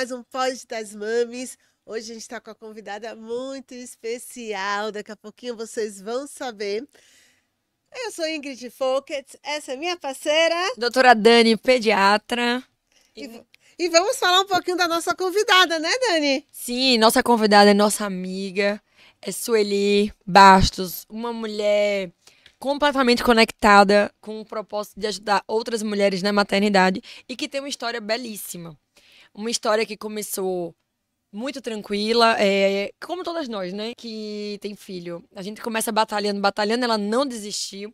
mais um Pod das Mamis. Hoje a gente está com a convidada muito especial. Daqui a pouquinho vocês vão saber. Eu sou Ingrid Folkets, essa é minha parceira. Doutora Dani, pediatra. E vamos falar um pouquinho da nossa convidada, né, Dani? Sim, nossa convidada é nossa amiga, é Sueli Bastos, uma mulher completamente conectada com o propósito de ajudar outras mulheres na maternidade e que tem uma história belíssima. Uma história que começou muito tranquila, como todas nós, né, que tem filho. A gente começa batalhando, ela não desistiu.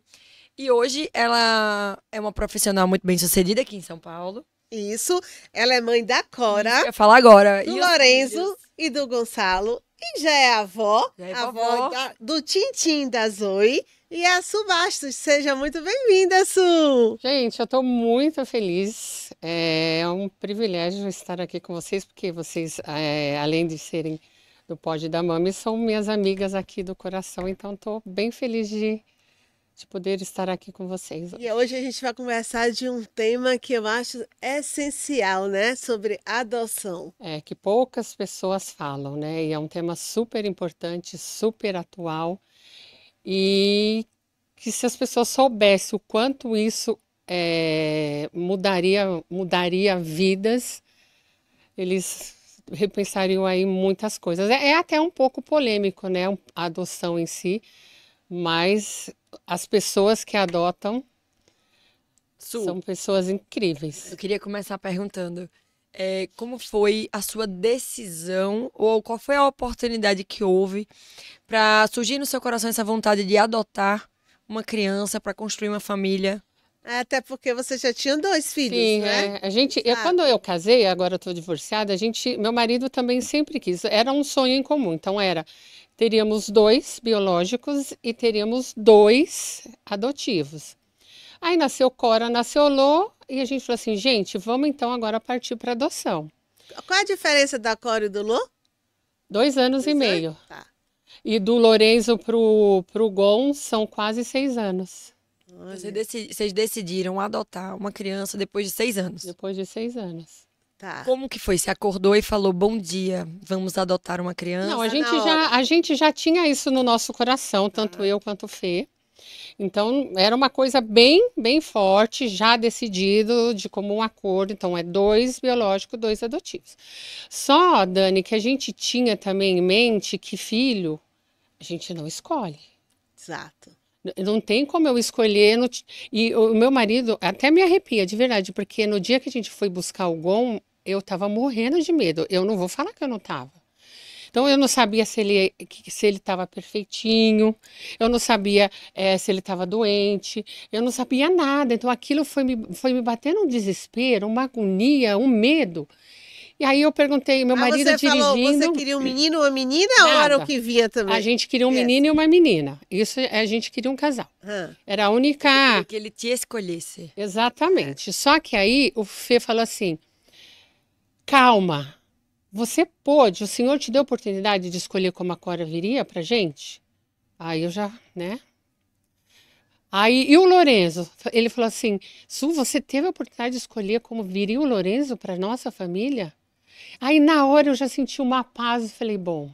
E hoje ela é uma profissional muito bem-sucedida aqui em São Paulo. Isso, ela é mãe da Cora, Isso, eu ia falar agora. do E Lorenzo e do Gonçalo. E já é avó, Já é a vovó. avó do Tintim da Zoe. E a Su Bastos. Seja muito bem-vinda, Su! Gente, eu estou muito feliz. É um privilégio estar aqui com vocês, porque vocês, além de serem do Pod da Mami, são minhas amigas aqui do coração. Então, estou bem feliz de poder estar aqui com vocês. E hoje a gente vai conversar de um tema que eu acho essencial, né? Sobre adoção. É que poucas pessoas falam, né? E é um tema super importante, super atual. E que se as pessoas soubessem o quanto isso mudaria vidas, eles repensariam aí muitas coisas. É até um pouco polêmico, né, a adoção em si, mas as pessoas que adotam Su, são pessoas incríveis. eu queria começar perguntando, como foi a sua decisão ou qual foi a oportunidade que houve para surgir no seu coração essa vontade de adotar uma criança para construir uma família? Até porque você já tinha 2 filhos, Sim, né? quando eu casei, agora eu estou divorciada, meu marido também sempre quis, era um sonho em comum, então teríamos 2 biológicos e teríamos 2 adotivos. Aí nasceu Cora, nasceu Lô, e a gente falou assim, gente, vamos então agora partir para adoção. Qual é a diferença da Cora e do Lô? 2 anos e meio. Tá. E do Lorenzo pro Gon são quase 6 anos. Vocês decidiram adotar uma criança depois de 6 anos. Depois de 6 anos. Tá. Como que foi? Você acordou e falou, bom dia, vamos adotar uma criança? Não, na a gente já tinha isso no nosso coração, tanto eu quanto o Fê. Então, era uma coisa bem, bem forte, já decidido, de comum acordo. Então, 2 biológicos, 2 adotivos. Só, Dani, que a gente tinha também em mente que filho a gente não escolhe. Exato. Não tem como eu escolher. E o meu marido até me arrepia, de verdade, porque no dia que a gente foi buscar o Gon, eu tava morrendo de medo. Eu não vou falar que eu não tava. Então, eu não sabia se ele estava perfeitinho, eu não sabia se ele estava doente, eu não sabia nada. Então, aquilo foi me batendo um desespero, uma agonia, um medo. E aí eu perguntei, meu marido você falou, dirigindo... você queria um menino ou uma menina ou era o Nada. que vinha também? A gente queria um menino e uma menina. Isso, a gente queria um casal. Era a única... Queria que ele te escolhesse. Exatamente. Só que aí o Fê falou assim, calma, o senhor te deu a oportunidade de escolher como a Cora viria pra gente? Aí eu já, né? Aí, e o Lorenzo? Ele falou assim, Su, você teve a oportunidade de escolher como viria o Lorenzo para nossa família? Aí na hora eu já senti uma paz e falei, bom,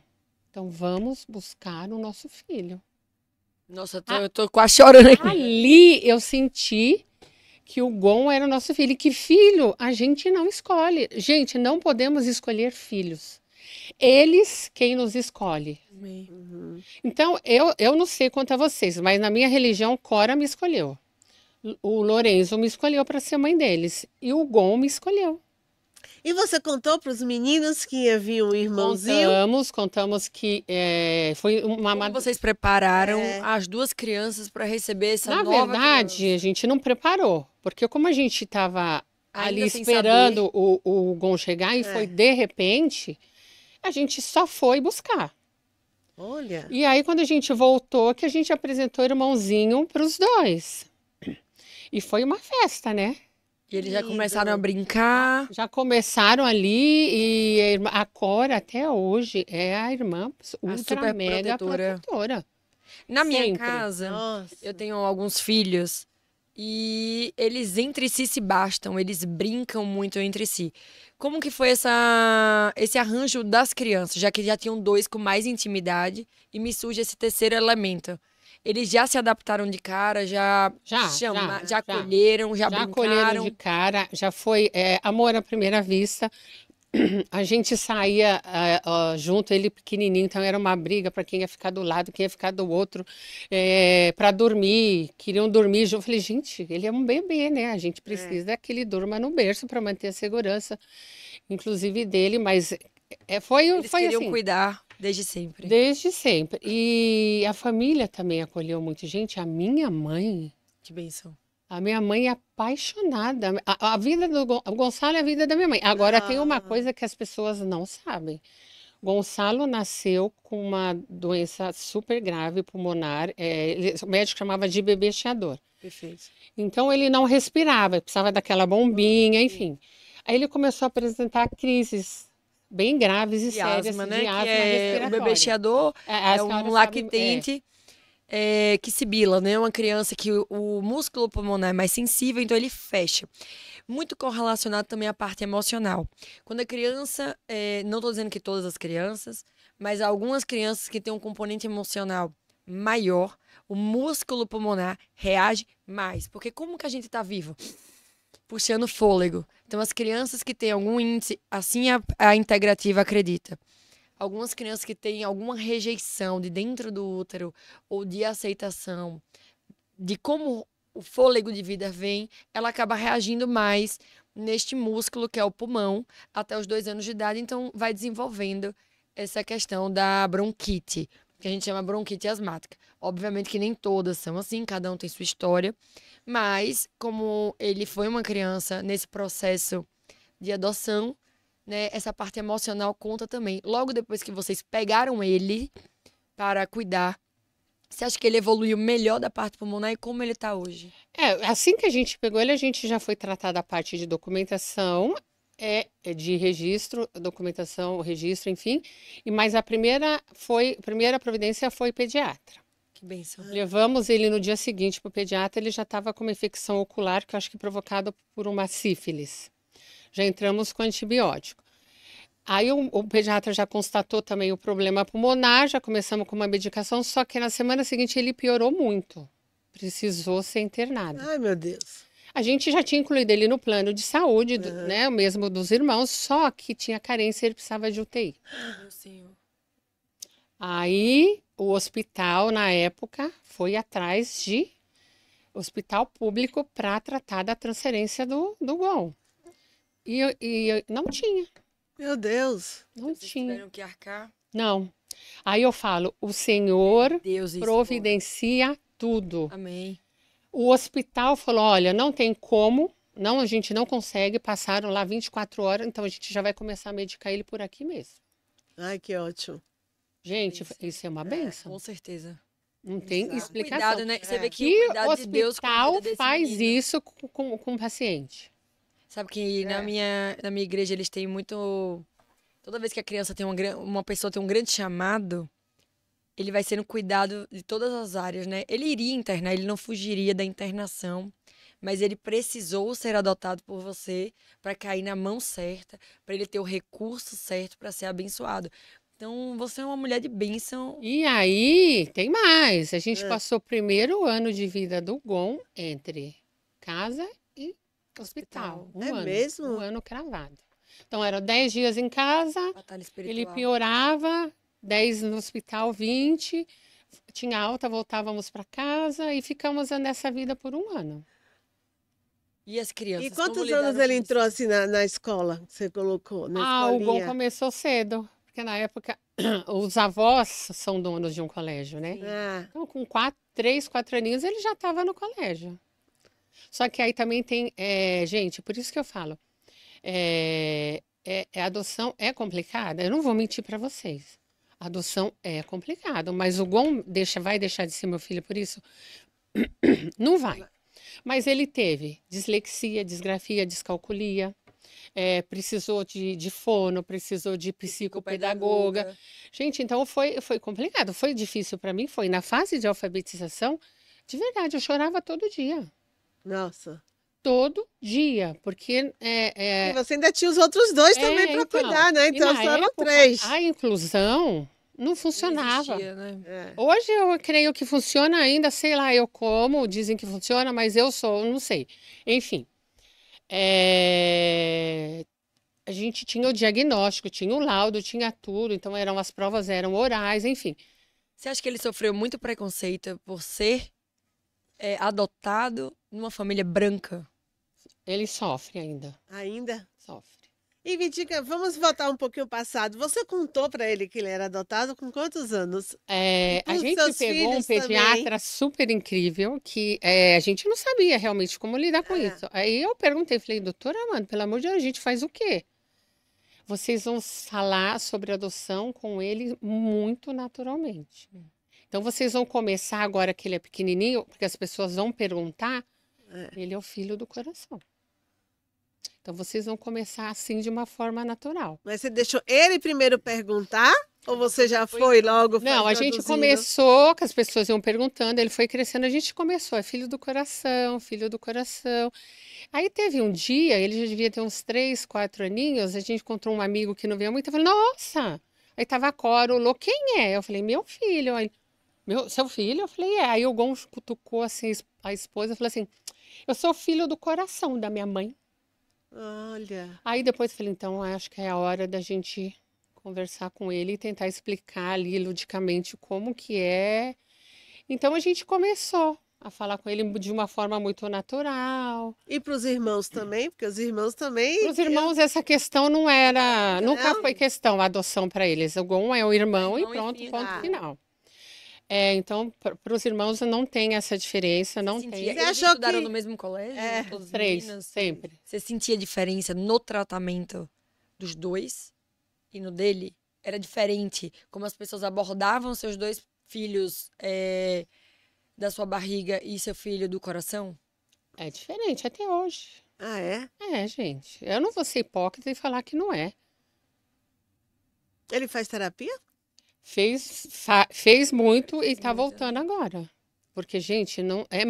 então vamos buscar o nosso filho. Nossa, eu tô quase chorando aqui. Ali eu senti que o Gon era o nosso filho. E que filho a gente não escolhe. Gente, não podemos escolher filhos. Eles quem nos escolhe. Então, eu não sei quanto a vocês, mas na minha religião, Cora me escolheu. O Lorenzo me escolheu para ser mãe deles. E o Gon me escolheu. E você contou para os meninos que ia vir um irmãozinho? Contamos que foi uma... Como vocês prepararam as 2 crianças para receber essa Na nova verdade, criança? a gente não preparou, porque como a gente estava ali Ainda sem esperando o Gon chegar e foi de repente, a gente só foi buscar. Olha. E aí, quando a gente voltou, que a gente apresentou o irmãozinho para os 2. E foi uma festa, né? E eles já começaram a brincar. Já começaram ali e a Cora até hoje é a irmã ultra super mega protetora. protetora. Na minha Sempre. casa, Nossa. eu tenho alguns filhos e eles entre si se bastam, eles brincam muito entre si. Como que foi esse arranjo das crianças, já que já tinham dois com mais intimidade e me surge esse terceiro elemento? Eles já se adaptaram de cara, já já acolheram, já acolheram brincaram. de cara, já foi amor à primeira vista. A gente saía junto, ele pequenininho, então era uma briga para quem ia ficar do lado, quem ia ficar do outro, para dormir, queriam dormir junto. Eu falei, gente, ele é um bebê, né? A gente precisa que ele durma no berço para manter a segurança, inclusive dele, mas Eles foi queriam assim, cuidar desde sempre. desde sempre. E a família também acolheu muito. Gente, Que bênção. a minha mãe é apaixonada. A vida o Gonçalo é a vida da minha mãe. Agora, tem uma coisa que as pessoas não sabem. Gonçalo nasceu com uma doença super grave pulmonar. O médico chamava de bebê chiador. Perfeito. Então, ele não respirava, precisava daquela bombinha, enfim. Aí ele começou a apresentar crises bem graves e De sérias asma, né? de Que asma é o respiratória. bebê chiador, A é senhora um sabe, lactente que sibila, né? Uma criança que o músculo pulmonar é mais sensível, então ele fecha. Muito correlacionado também à parte emocional. Quando a criança, não estou dizendo que todas as crianças, mas algumas crianças que têm um componente emocional maior, o músculo pulmonar reage mais. Porque como que a gente está vivo? Puxando fôlego. Então, as crianças que têm algum índice, assim a integrativa acredita. Algumas crianças que têm alguma rejeição de dentro do útero ou de aceitação de como o fôlego de vida vem, ela acaba reagindo mais neste músculo que é o pulmão até os 2 anos de idade. Então, vai desenvolvendo essa questão da bronquite, que a gente chama bronquite asmática. Obviamente que nem todas são assim, cada um tem sua história, mas como ele foi uma criança nesse processo de adoção, né, essa parte emocional conta também. Logo depois que vocês pegaram ele para cuidar, você acha que ele evoluiu melhor da parte pulmonar e como ele está hoje? Assim que a gente pegou ele, a gente já foi tratar da parte de documentação, de registro, documentação, registro, enfim. Mas a primeira providência foi pediatra. Que bênção. Levamos ele no dia seguinte para o pediatra, ele já estava com uma infecção ocular, que eu acho que provocada por uma sífilis. Já entramos com antibiótico. Aí o pediatra já constatou também o problema pulmonar, já começamos com uma medicação, só que na semana seguinte ele piorou muito. Precisou ser internado. Ai, meu Deus. A gente já tinha incluído ele no plano de saúde, né, o mesmo dos irmãos, só que tinha carência, ele precisava de UTI. Meu Senhor. Aí o hospital, na época, foi atrás de hospital público para tratar da transferência do GOL. E não tinha. Meu Deus. Não Vocês tinha. tiveram que arcar? Não. Aí eu falo, o Senhor Deus isso. providencia tudo. Amém. O hospital falou, olha, não tem como, não, a gente não consegue, passaram lá 24 horas, então a gente já vai começar a medicar ele por aqui mesmo. Ai, que ótimo. Gente, isso é uma bênção. Com certeza. Não tem Exato. explicação. Cuidado, né? Você vê que Que o cuidado de Deus com a hospital vida desse faz menino. isso com o paciente? Sabe que na minha igreja eles têm muito... Toda vez que a criança tem uma pessoa tem um grande chamado, ele vai sendo cuidado de todas as áreas, né? Ele iria internar, ele não fugiria da internação, mas ele precisou ser adotado por você para cair na mão certa, para ele ter o recurso certo para ser abençoado. Então, você é uma mulher de bênção. E aí, tem mais. A gente passou o primeiro ano de vida do Gon entre casa e hospital. É mesmo? Um ano cravado. Então, eram 10 dias em casa, Batalha ele espiritual. piorava, 10 no hospital, 20, tinha alta, voltávamos para casa e ficamos nessa vida por um ano. E as crianças? E como quantos lidaram anos com ele isso? entrou assim na escola? Você colocou na O Gon escolinha? começou cedo, porque na época os avós são donos de um colégio, né? Ah, Então, com 3, 4 aninhos, ele já estava no colégio. Só que aí também tem, gente, por isso que eu falo, a adoção é complicada. Eu não vou mentir para vocês. A adoção é complicado, mas o Gon vai deixar de ser meu filho por isso? Não vai. Mas ele teve dislexia, disgrafia, descalculia, precisou de fono, precisou de psicopedagoga. Gente, então foi complicado, foi difícil para mim, foi na fase de alfabetização, de verdade, eu chorava todo dia. Nossa. Todo dia, porque E você ainda tinha os outros dois também para então, cuidar, né? e Então na só eram época 3. a inclusão não Não funcionava. existia, né? É. Hoje eu creio que funciona ainda, sei lá, eu como, dizem que funciona, mas eu sou, não sei. Enfim, é, a gente tinha o diagnóstico, tinha o laudo, tinha tudo, então as provas eram orais, enfim. Você acha que ele sofreu muito preconceito por ser adotado numa família branca? Ele sofre ainda, Ainda? sofre. E me diga, vamos voltar um pouquinho ao passado. Você contou para ele que ele era adotado com quantos anos? E A para os gente seus pegou um filhos também? pediatra super incrível que a gente não sabia realmente como lidar com É. isso. Aí eu perguntei, falei, doutora Amanda, pelo amor de Deus, a gente faz o quê? Vocês vão falar sobre adoção com ele muito naturalmente. Então vocês vão começar agora que ele é pequenininho, porque as pessoas vão perguntar, É. ele é o filho do coração. Então vocês vão começar assim de uma forma natural. Mas você deixou ele primeiro perguntar? Ou você já foi logo Não, a gente introduzindo? começou, que as pessoas iam perguntando, ele foi crescendo, a gente começou, é filho do coração, filho do coração. Aí teve um dia, ele já devia ter uns 3, 4 aninhos, a gente encontrou um amigo que não via muito, eu falei, nossa! Aí tava a Cora, olhou, quem é? Eu falei, meu filho. Aí, seu filho? Eu falei, é. Aí o Gon cutucou assim a esposa e falou assim, eu sou filho do coração da minha mãe. Olha. Aí depois eu falei, então acho que é a hora da gente conversar com ele e tentar explicar ali ludicamente como que é. Então a gente começou a falar com ele de uma forma muito natural. E para os irmãos também? Porque os irmãos também. Para os irmãos essa questão não era, nunca Não? foi questão a adoção para eles. O Gon é o irmão e Irmão e pronto, filho. ponto Ah. final. Então, para os irmãos não tem essa diferença, não Você tem. sentia, Você eles achou estudaram que- no mesmo colégio? É. Todas as 3, meninas? sempre. Você sentia diferença no tratamento dos dois e no dele? Era diferente como as pessoas abordavam seus 2 filhos da sua barriga e seu filho do coração? É diferente até hoje. Ah, é? Gente, eu não vou ser hipócrita e falar que não é. Ele faz terapia? Fez muito e está muito. voltando agora. Porque, gente, não é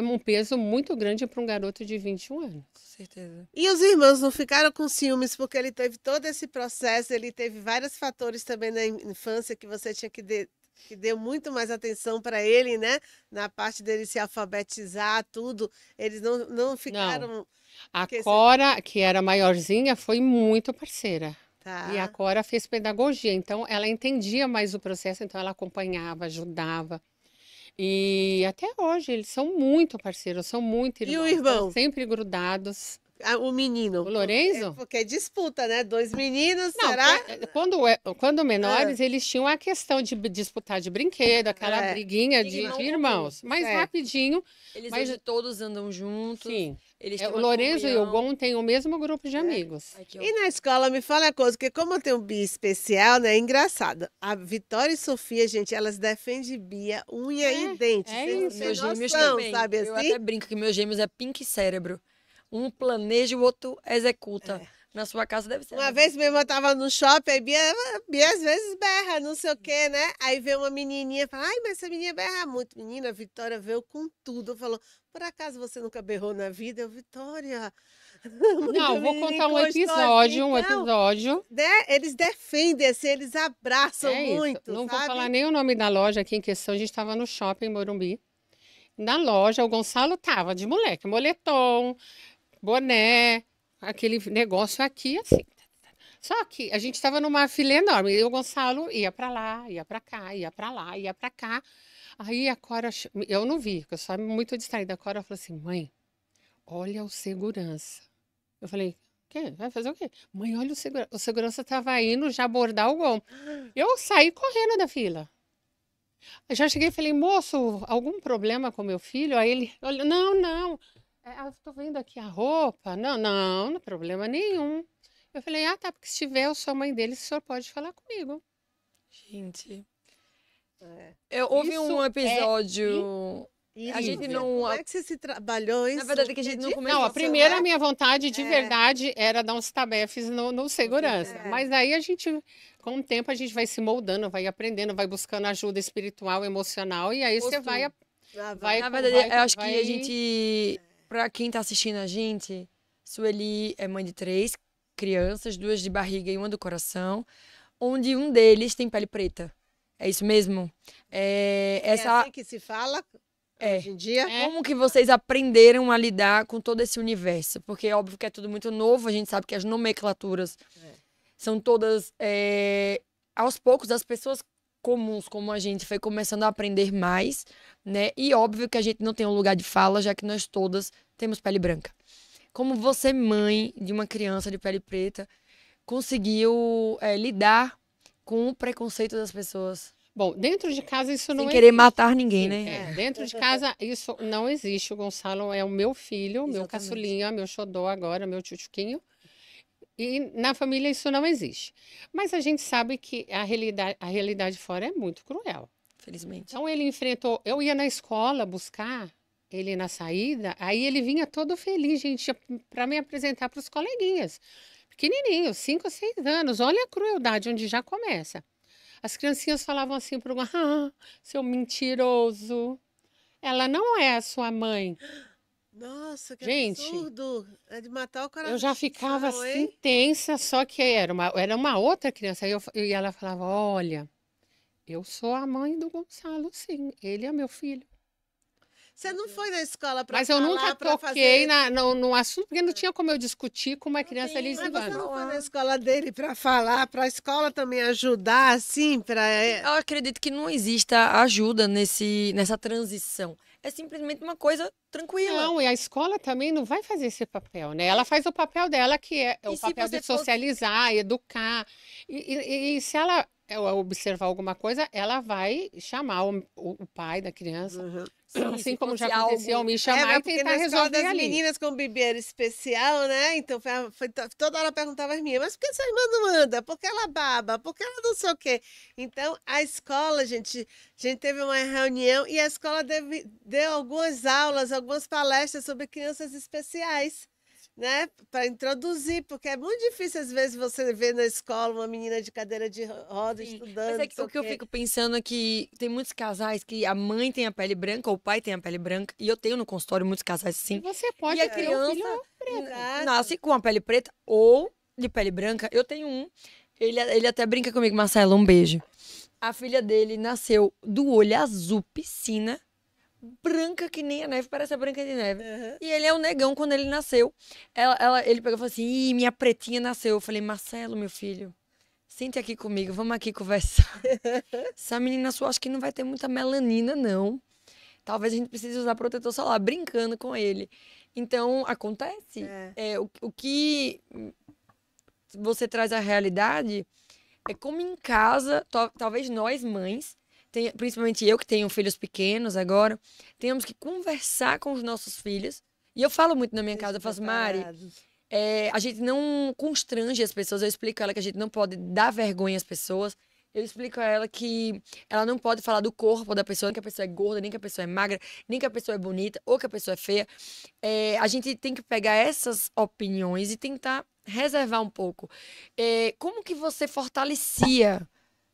um peso muito grande para um garoto de 21 anos. Com certeza. E os irmãos não ficaram com ciúmes porque ele teve todo esse processo, ele teve vários fatores também na infância que você tinha que deu muito mais atenção para ele, né? Na parte dele se alfabetizar, tudo. Eles não ficaram. A Porque Cora, que era maiorzinha, foi muito parceira. Tá. E a Cora fez pedagogia, então ela entendia mais o processo, então ela acompanhava, ajudava. E até hoje eles são muito parceiros, são muito E o irmãos, estão irmão? sempre grudados. O menino. O Lorenzo? Porque é disputa, né? 2 meninos, Não, será? quando menores, eles tinham a questão de disputar de brinquedo, aquela É. briguinha Irmão de irmãos. Mas É. rapidinho, Eles Mas- hoje todos andam juntos. sim. Eles têm O uma Lorenzo e o comunhão. Gon têm o mesmo grupo de amigos. Aqui, ó. E na escola, me fala uma coisa, porque como eu tenho Bia especial, né? É engraçado. A Vitória e Sofia, gente, elas defendem Bia, unha e dente. é Vocês não isso. têm Meus gêmeos noção, também. sabe Eu assim? até brinco que meus gêmeos é pink cérebro. Um planeja e o outro executa. Na sua casa deve ser. Uma vez mesmo eu tava no shopping, aí Bia às vezes berra, não sei o quê, né? Aí veio uma menininha e fala, ai, mas essa menina berra muito. Menina, a Vitória veio com tudo. Falou, por acaso você nunca berrou na vida? Eu, Vitória... Não, vou menininha contar um encostou episódio, assim, então, né? Eles defendem, assim, eles abraçam É isso. muito, Não vou sabe? falar nem o nome da loja aqui em questão. A gente estava no shopping em Morumbi. Na loja, o Gonçalo tava de moleque, moletom, boné, aquele negócio aqui, assim. Só que a gente estava numa fila enorme. E o Gonçalo ia para lá, ia para cá, ia para lá, ia para cá. Aí a Cora, eu não vi, porque eu sou muito distraída. A Cora falou assim: mãe, olha o segurança. Eu falei: quê? Vai fazer o quê? Mãe, olha o segurança. O segurança estava indo já abordar o Gon. Eu saí correndo da fila. Eu já cheguei e falei: moço, algum problema com meu filho? Aí ele: olha, não. Eu tô vendo aqui a roupa. Não é problema nenhum. Eu falei: ah, tá, porque se tiver, eu sou a mãe dele, o senhor pode falar comigo. Gente. É. Houve Isso um é episódio. A gente Incrível. não. Como é que você se trabalhou isso? Na verdade, que a gente não começou. Não, a primeira minha vontade de É. verdade era dar uns tabefes no segurança. É. Mas aí a gente, com o tempo, a gente vai se moldando, vai aprendendo, vai buscando ajuda espiritual, emocional, e aí você vai. Ah, vai Na verdade, eu acho que a vai- gente. Pra quem tá assistindo a gente, Sueli é mãe de 3 crianças, 2 de barriga e 1 do coração, onde um deles tem pele preta. É isso mesmo? É assim que se fala hoje em dia? Como que vocês aprenderam a lidar com todo esse universo? Porque é óbvio que é tudo muito novo, a gente sabe que as nomenclaturas são todas... aos poucos, as pessoas comuns como a gente foi começando a aprender mais, né? E óbvio que a gente não tem um lugar de fala, já que nós todas temos pele branca. Como você, mãe de uma criança de pele preta, conseguiu lidar com o preconceito das pessoas? Bom, dentro de casa isso não Sem existe. querer matar ninguém, Sim, né? dentro de casa isso não existe. O Gonçalo é o meu filho, meu Exatamente. caçulinha, meu xodó agora, meu tchutchuquinho. E na família isso não existe. Mas a gente sabe que a realidade fora é muito cruel. Felizmente. Então ele enfrentou. Eu ia na escola buscar ele na saída, aí ele vinha todo feliz, gente, para me apresentar para os coleguinhas. Pequenininho, 5 ou 6 anos. Olha a crueldade, onde já começa. As criancinhas falavam assim para o seu mentiroso. Ela não é a sua mãe. Nossa, que Gente, absurdo. É de matar o coração, eu já ficava assim hein? tensa, só que era uma outra criança. E ela falava: Olha, eu sou a mãe do Gonçalo, sim. Ele é meu filho. Você não foi na escola para Mas eu nunca falar, para toquei fazer... no assunto, porque não tinha como eu discutir com uma criança ali tem, Mas você ensinando. não foi na escola dele para falar, para a escola também ajudar, assim, para... Eu acredito que não exista ajuda nessa transição. É simplesmente uma coisa tranquila. Não, e a escola também não vai fazer esse papel, né? Ela faz o papel dela, que é E o se papel você de socializar, educar. E se ela observar alguma coisa, ela vai chamar o pai da criança, Sim, assim se como já fosse aconteceu, algo... me chamar e porque tentar na escola resolver das ali. meninas com bebê era especial, né? Então toda hora perguntava às minhas, mas por que sua irmã não anda? Por que ela baba? Por que ela não sei o quê? Então, a escola, a gente teve uma reunião e a escola deu algumas aulas, algumas palestras sobre crianças especiais, né? Para introduzir, porque é muito difícil, às vezes, você ver na escola uma menina de cadeira de roda Sim, estudando, mas não sei o que eu quê. fico pensando é que tem muitos casais que a mãe tem a pele branca ou o pai tem a pele branca, e eu tenho no consultório muitos casais E assim, você e pode a ter um filho criança preto. Exato. nasce com a pele preta ou de pele branca. Eu tenho um, ele até brinca comigo, Marcelo, um beijo. A filha dele nasceu do olho azul, piscina, branca que nem a neve, parece a Branca de Neve. Uhum. E ele é um negão quando ele nasceu. Ele pegou e falou assim: Ih, minha pretinha nasceu. Eu falei: Marcelo, meu filho, sente aqui comigo, vamos aqui conversar. Essa menina sua, acho que não vai ter muita melanina, não. Talvez a gente precise usar protetor solar, brincando com ele. Então, acontece. O que você traz à realidade é como em casa, talvez nós, mães, principalmente eu que tenho filhos pequenos agora, tenhamos que conversar com os nossos filhos. E eu falo muito na minha casa, eu falo assim, Mari, a gente não constrange as pessoas, eu explico a ela que a gente não pode dar vergonha às pessoas. Eu explico a ela que ela não pode falar do corpo da pessoa, nem que a pessoa é gorda, nem que a pessoa é magra, nem que a pessoa é bonita ou que a pessoa é feia. A gente tem que pegar essas opiniões e tentar reservar um pouco. Como que você fortalecia,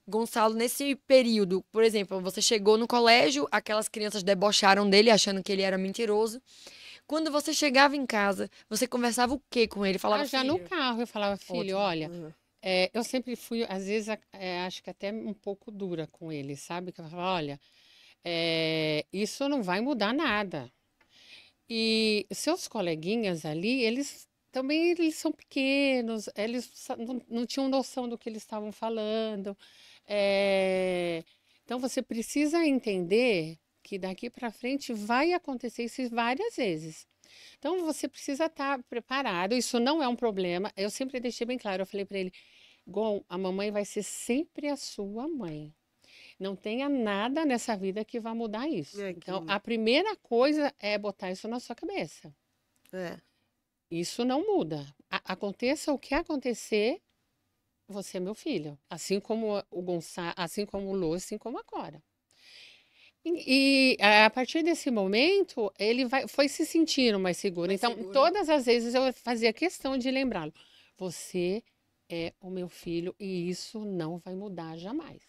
Gonçalo, nesse período? Por exemplo, você chegou no colégio, aquelas crianças debocharam dele, achando que ele era mentiroso. Quando você chegava em casa, você conversava o quê com ele? Falava, Já no carro, eu falava: Filho, Ótimo. olha... eu sempre fui, às vezes, acho que até um pouco dura com ele, sabe? Que eu falava: Olha, isso não vai mudar nada. E seus coleguinhas ali, eles são pequenos, eles não tinham noção do que eles estavam falando. Então, você precisa entender que daqui para frente vai acontecer isso várias vezes. Então, você precisa estar preparado. Isso não é um problema. Eu sempre deixei bem claro. Eu falei para ele: Gon, a mamãe vai ser sempre a sua mãe. Não tenha nada nessa vida que vá mudar isso. Então, a primeira coisa é botar isso na sua cabeça. Isso não muda. Aconteça o que acontecer, você é meu filho. Assim como o Gonçalo, assim como o Lô, assim como a Cora. E a partir desse momento, ele foi se sentindo mais seguro. Então, todas as vezes eu fazia questão de lembrá-lo: Você é o meu filho e isso não vai mudar jamais.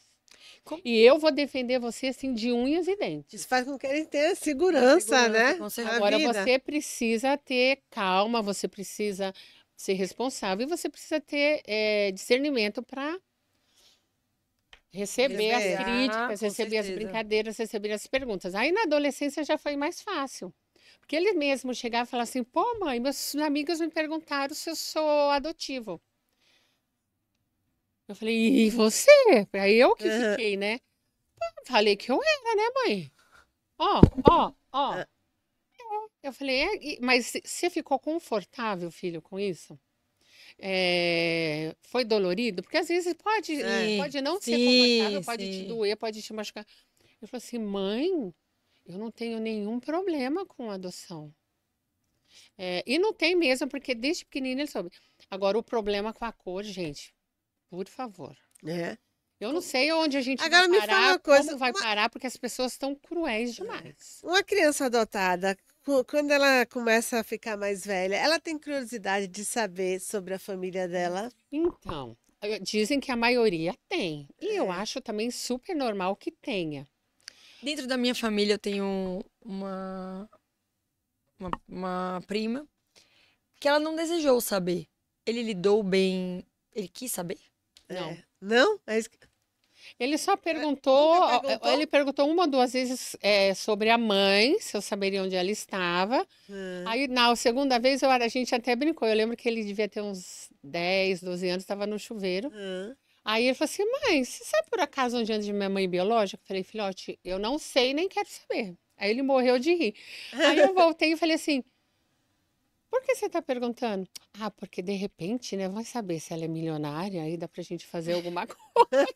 E eu vou defender você, assim, de unhas e dentes. Isso faz com que ele tenha segurança, né? com certeza. Agora, vida. você precisa ter calma, você precisa ser responsável e você precisa ter discernimento para receber as Receber. críticas, Com receber as certeza. brincadeiras, receber as perguntas. Aí, na adolescência, já foi mais fácil. Porque ele mesmo chegava e falava assim, pô, mãe, meus amigos me perguntaram se eu sou adotivo. Eu falei, e você? Aí eu que Aham. fiquei, né? Falei que eu era, né, mãe? Ó. Ah. Eu falei, mas você ficou confortável, filho, com isso? Foi dolorido? Porque às vezes pode não ser confortável, pode te sim. doer, pode te machucar. Eu falei assim, mãe, eu não tenho nenhum problema com adoção. E não tem mesmo, porque desde pequenininho ele soube. Agora, o problema com a cor, gente, por favor. É. Eu não sei onde a gente Agora vai me fala parar, uma coisa, como vai parar, porque as pessoas estão cruéis demais. Uma criança adotada, quando ela começa a ficar mais velha, ela tem curiosidade de saber sobre a família dela? Então, dizem que a maioria tem. E eu acho também super normal que tenha. Dentro da minha família eu tenho uma prima que ela não desejou saber. Ele lidou bem. Ele quis saber? Não. É. Não? É isso que- Ele só perguntou, nunca perguntou? ele perguntou uma ou duas vezes sobre a mãe, se eu saberia onde ela estava. Aí, na segunda vez, a gente até brincou. Eu lembro que ele devia ter uns 10, 12 anos, estava no chuveiro. Aí ele falou assim, mãe, você sabe por acaso onde anda minha mãe biológica? Eu falei, filhote, eu não sei nem quero saber. Aí ele morreu de rir. Aí eu voltei e falei assim, por que você está perguntando? Ah, porque de repente, né, vai saber se ela é milionária, aí dá pra gente fazer alguma coisa.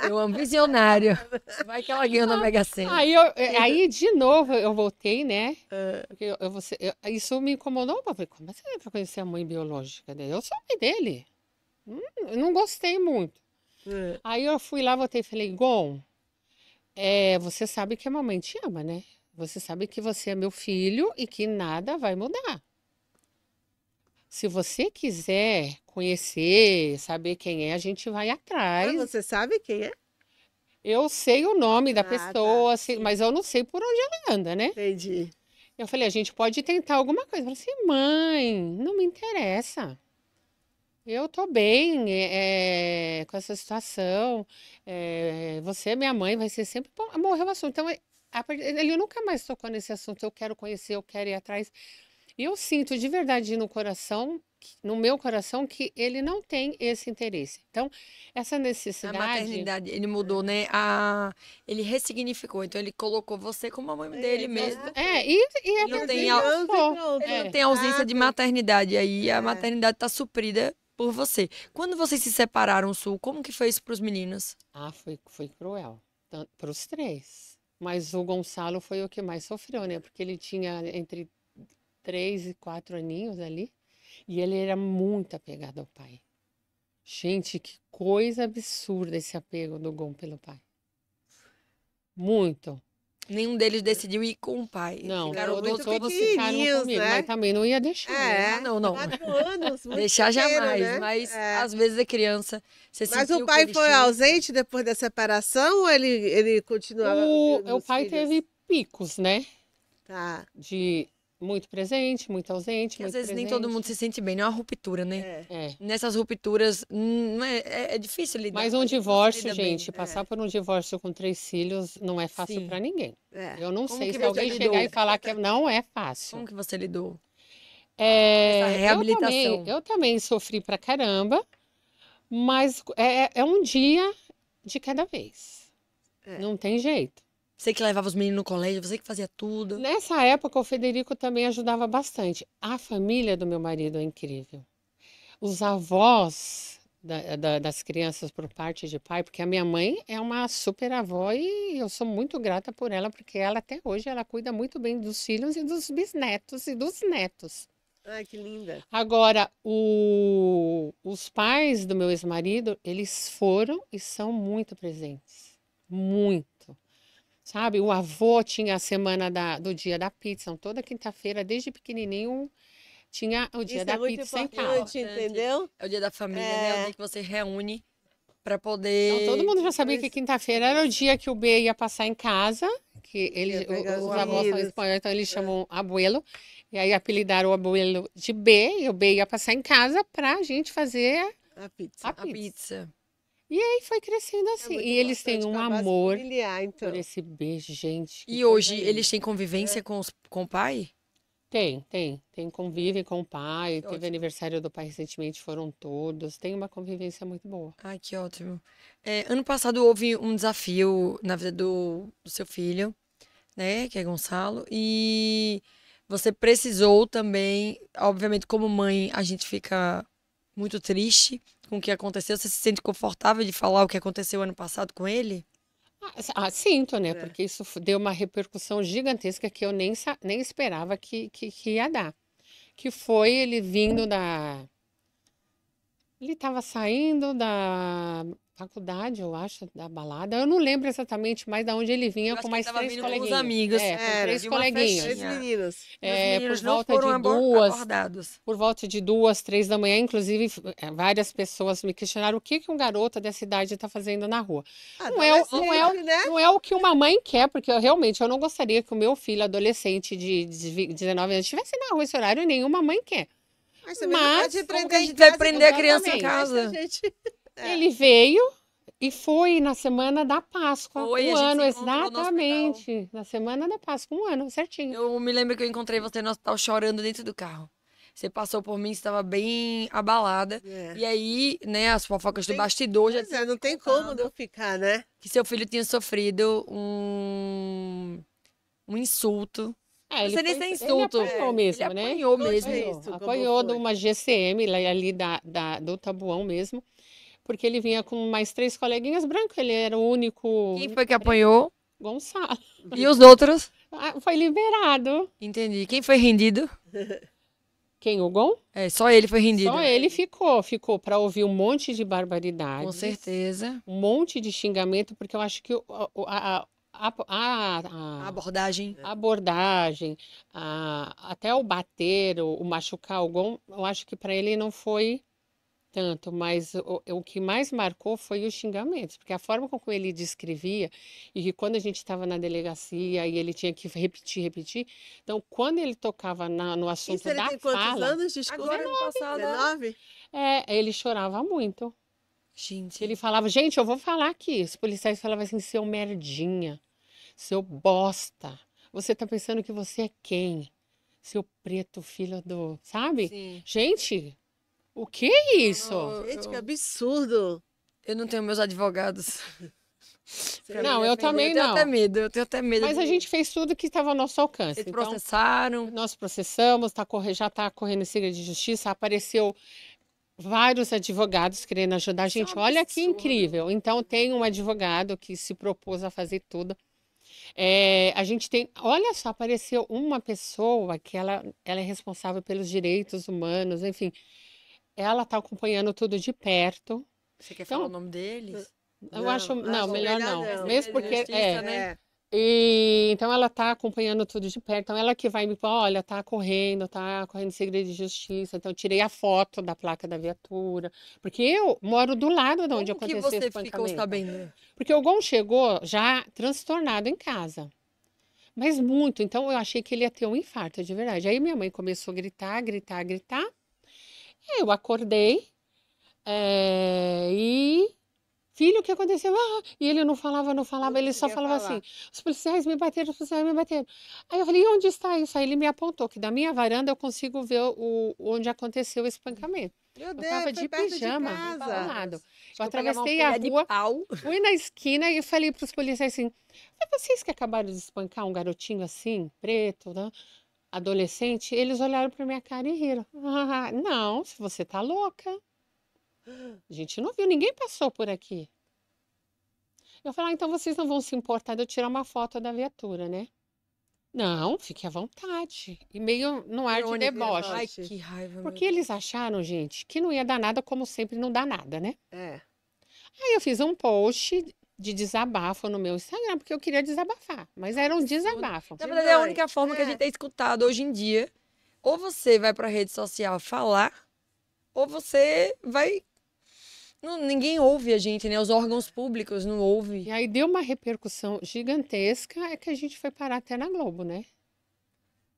Eu amo visionário. Vai que ela ganhou na Mega Sena. Aí, de novo, eu voltei, né? Porque isso me incomodou. Eu falei, como você vai conhecer a mãe biológica dele? Eu sou a mãe dele. Eu não gostei muito. Aí eu fui lá, voltei e falei, Gon, você sabe que a mamãe te ama, né? Você sabe que você é meu filho e que nada vai mudar. Se você quiser conhecer, saber quem é, a gente vai Ah, atrás. você sabe quem é? Eu sei o nome da Ah, tá, pessoa, sim. mas eu não sei por onde ela anda, né? Entendi. Eu falei, a gente pode tentar alguma coisa. Eu falei assim, mãe, não me interessa. Eu tô bem com essa situação. Você é minha mãe, vai ser sempre bom. Morreu o assunto. Então, ele nunca mais tocou nesse assunto. Eu quero conhecer, eu quero ir atrás. E eu sinto de verdade no coração, no meu coração, que ele não tem esse interesse. Então, essa A necessidade. maternidade, ele mudou, né? Ele ressignificou. Então ele colocou você como a mãe dele mesmo. E Não é tem porque al- eu sou. Ele não tem ausência de maternidade. Aí a É. maternidade tá suprida por você. Quando vocês se separaram, Sul, como que foi isso pros meninos? Foi cruel. Para os três. Mas o Gonçalo foi o que mais sofreu, né? Porque ele tinha entre 3 e 4 aninhos ali. E ele era muito apegado ao pai. Gente, que coisa absurda esse apego do Gon pelo pai. Muito. Nenhum deles decidiu ir com o pai. Não, Ficaram muito todos ficaram pequenininhos, comigo, né? mas também não ia deixar. né? Ah, não. 4 anos, muito Deixar pequeno, jamais, né? mas É. às vezes é criança. Você Mas sentiu o que pai eles foi tinham- ausente depois da separação ou ele continuava vendo O os pai filhos? teve picos, né? Tá. De muito presente, muito ausente, Que às muito vezes nem presente. todo mundo se sente bem, não é uma ruptura, né? É. Nessas rupturas, não é difícil lidar. Mas com um isso, você divórcio, lida bem. gente, passar por um divórcio com 3 filhos não é fácil Sim. para ninguém. É. Eu não Como sei que se você alguém lidou? chegar e falar que não é fácil. Como que você lidou? É, Essa reabilitação. eu também sofri pra caramba, mas é um dia de cada vez. É. Não tem jeito. Você que levava os meninos no colégio, você que fazia tudo. Nessa época, o Federico também ajudava bastante. A família do meu marido é incrível. Os avós das crianças por parte de pai, porque a minha mãe é uma super avó e eu sou muito grata por ela, porque ela até hoje ela cuida muito bem dos filhos e dos bisnetos e dos netos. Ai, que linda. Agora, os pais do meu ex-marido, eles foram e são muito presentes. Muito. Sabe, o avô tinha a semana do dia da pizza. Então, toda quinta-feira, desde pequenininho, tinha o dia Isso da é muito pizza em casa. importante, entendeu? É o dia da família, né? É o dia que você reúne Pra poder... Então, todo mundo já sabia que quinta-feira era o dia que o B ia passar em casa, que Ia pegar os os avós são meninos. espanhóis, então eles chamam abuelo, e aí apelidaram o abuelo de B, e o B ia passar em casa pra gente fazer A pizza. a A pizza. pizza. E aí foi crescendo É assim, muito e eles têm importante um com a base amor familiar, então. por esse beijo, gente. que E coisa hoje linda. eles têm convivência com o pai? Tem, convivem com o pai, Que teve ótimo. aniversário do pai recentemente, foram todos, tem uma convivência muito boa. Ai, que ótimo. Ano passado houve um desafio na vida do seu filho, né, que é Gonçalo, e você precisou também, obviamente, como mãe, a gente fica muito triste com o que aconteceu. Você se sente confortável de falar o que aconteceu ano passado com ele? Sinto, né? É. Porque isso deu uma repercussão gigantesca que eu nem esperava que ia dar. Que foi ele vindo da. Ele estava saindo da faculdade, eu acho, da balada. Eu não lembro exatamente mais de onde ele vinha Eu acho com que ele mais tava três vindo com os coleguinhas. amigos. É, com Era, três de uma coleguinhas. Três festinha. meninos. E os É, meninos por não volta foram de duas, abordados. por volta de 2, 3 da manhã, inclusive, várias pessoas me questionaram o que um garoto dessa idade está fazendo na rua. Adolescente, né? Não é o que uma mãe quer, porque eu não gostaria que o meu filho adolescente de 19 anos estivesse na rua esse horário, nenhuma mãe quer. Mas também não Mas, pode como prender que a em gente vai casa, prender a como criança em deixa casa? a gente- É. Ele veio e foi na semana da Páscoa, Foi, um a gente ano se encontrou no hospital. exatamente, na semana da Páscoa, um ano, certinho. Eu me lembro que eu encontrei você no hospital chorando dentro do carro. Você passou por mim, você estava bem abalada. É. E aí, né, as fofocas do Tem- bastidor já Pois é, não tem como não ficar, né? que seu filho tinha sofrido um insulto. Não sei nem se é insulto. Ele apanhou É, mesmo, Ele né? apanhou Conte mesmo. isso, como Apanhou de foi? uma GCM ali do Tabuão mesmo, porque ele vinha com mais 3 coleguinhas brancos, ele era o único Quem foi que apanhou? Gonçalo. E os outros? Foi liberado. Entendi. Quem foi rendido? Quem, o Gon? Só ele foi rendido. Só ele ficou para ouvir um monte de barbaridades. Com certeza. Um monte de xingamento, porque eu acho que A abordagem. a abordagem, até o bater, o machucar o Gon, eu acho que para ele não foi tanto, mas o que mais marcou foi os xingamentos, porque a forma como ele descrevia, e que quando a gente estava na delegacia e ele tinha que repetir, então quando ele tocava no assunto Isso ele da tem quantos fala, anos? Desculpa. Agora, ano passado. 19? ele chorava muito. Gente. Ele falava, gente, eu vou falar aqui. Os policiais falavam assim, seu merdinha, seu bosta, você tá pensando que você é quem? Seu preto, filho do... Sabe? Sim. Gente, o que é isso? Gente, que absurdo. Eu não tenho meus advogados. pra Não, me eu defender. também Eu tenho não. até medo. Eu tenho até medo. Mas a gente fez tudo que estava ao nosso alcance. Eles Então, processaram. nós processamos, já está correndo segredo de justiça, apareceu vários advogados querendo ajudar a Isso é um gente. Olha que absurdo. incrível. Então, tem um advogado que se propôs a fazer tudo. A gente tem, olha só, apareceu uma pessoa que ela é responsável pelos direitos humanos, enfim, ela está acompanhando tudo de perto. Você quer Então, falar o nome deles? Eu acho, não, melhor não. Mesmo porque, Justiça, né? então ela está acompanhando tudo de perto. Então ela que vai me falar, olha, tá correndo segredo de justiça. Então eu tirei a foto da placa da viatura, porque eu moro do lado de onde Como que aconteceu esse você ficou espancamento. sabendo? Porque o Gon chegou já transtornado em casa. Mas muito. Então eu achei que ele ia ter um infarto de verdade. Aí minha mãe começou a gritar. Eu acordei e... Filho, o que aconteceu? E ele não falava, ele só falava assim, os policiais me bateram. Aí eu falei, e onde está isso? Aí ele me apontou, que da minha varanda eu consigo ver onde aconteceu o espancamento. Meu Eu Deus, tava foi de perto pijama, de ao casa. lado. Eu Eu pegava uma atravessei a colher de rua, pau. fui na esquina e falei para os policiais assim, vocês que acabaram de espancar um garotinho assim, preto, né? Adolescente, eles olharam para minha cara e riram. Não, se você tá louca. A gente não viu, ninguém passou por aqui. Eu falei, então vocês não vão se importar de eu tirar uma foto da viatura, né? Não, fique à vontade. E meio no ar de Irônico, deboche. Ai, que raiva. Porque eles acharam, gente, que não ia dar nada, como sempre não dá nada, né? É. Aí eu fiz um post de desabafo no meu Instagram, porque eu queria desabafar. Mas era um desabafo. Na verdade, é a Demais. única forma que a gente tem escutado hoje em dia. Ou você vai pra rede social falar, ou você vai Ninguém ouve a gente, né? Os órgãos públicos não ouvem. E aí deu uma repercussão gigantesca, é que a gente foi parar até na Globo, né?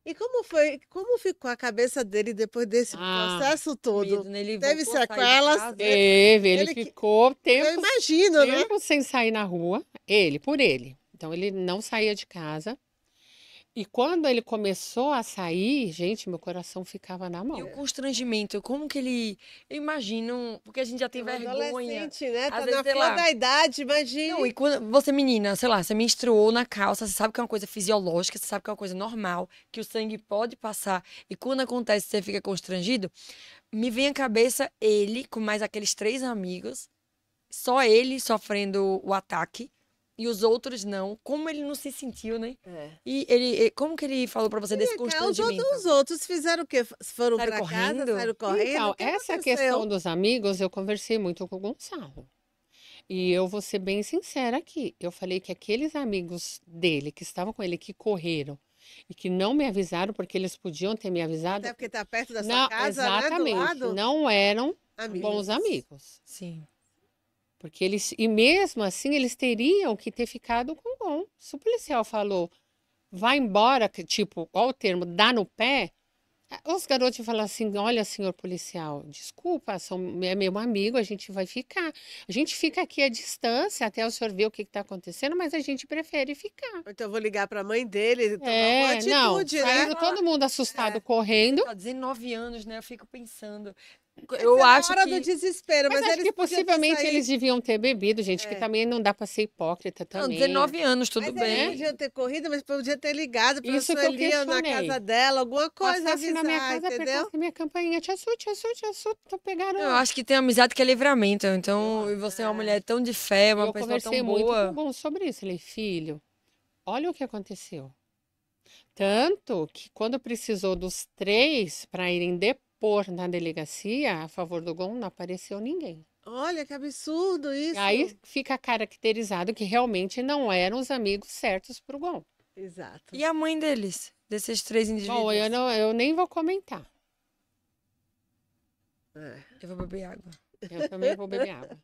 E como ficou a cabeça dele depois desse processo todo? Medo, né? Ele Teve voltou a sair de sequelas? casa. Ele Ele ficou Eu tempos, imagino, né? tempos sem sair na rua, por ele. Então ele não saía de casa. E quando ele começou a sair, gente, meu coração ficava na E o mão. constrangimento, como que ele... Eu imagino, porque a gente já tem Um vergonha. adolescente, né? Às Tá vezes, na sei flor lá. da idade, imagina. Não, e quando você, menina, sei lá, você menstruou na calça, você sabe que é uma coisa fisiológica, você sabe que é uma coisa normal, que o sangue pode passar. E quando acontece, você fica constrangido. Me vem à cabeça ele, com mais aqueles 3 amigos, só ele sofrendo o ataque. E os outros não. Como ele não se sentiu, né? Como que ele falou pra você desse Vem cá, constrangimento? os outros fizeram o quê? Foram Saíram pra casa, correndo? saíram correndo? Então, O que essa aconteceu? questão dos amigos, eu conversei muito com o Gonçalo. E eu vou ser bem sincera aqui. Eu falei que aqueles amigos dele que estavam com ele, que correram e que não me avisaram, porque eles podiam ter me avisado. Até porque tá perto da sua Não, casa, né? Do exatamente. lado. Não eram Amigos. bons amigos. Sim. Porque eles, e mesmo assim, eles teriam que ter ficado com o Gon. Se o policial falou, vai embora, tipo, qual o termo, dá no pé, os garotos falam assim, olha, senhor policial, desculpa, é meu amigo, a gente vai ficar. A gente fica aqui à distância até o senhor ver o que está acontecendo, mas a gente prefere ficar. Então eu vou ligar pra mãe dele, tomar uma atitude, né? saindo todo mundo assustado, correndo. 19 anos, né? Eu fico pensando. Essa Eu é na acho hora que... do desespero, Mas mas acho eles que podiam ter possivelmente saído. eles deviam ter bebido, gente, que também não dá para ser hipócrita Não, também. 19 anos, tudo Mas bem. eles podiam ter corrido, mas podia ter ligado pra Isso que eu Sueli ou na questionei. casa dela, alguma coisa Passasse na minha avisar, casa, entendeu? apertasse minha campainha, te assuste, então pegaram. Eu acho que tem amizade que é livramento. Então, e você é uma mulher tão de fé, uma Eu pessoa conversei tão muito com boa. o Gon sobre isso. Falei, filho, olha o que aconteceu. Tanto que quando precisou dos 3 para irem depor na delegacia a favor do Gon, não apareceu ninguém. Olha que absurdo E isso. aí fica caracterizado que realmente não eram os amigos certos para o Gon. Exato. E a mãe deles? Desses 3 indivíduos? Bom, eu nem vou comentar. Eu vou beber água. Eu também vou beber água.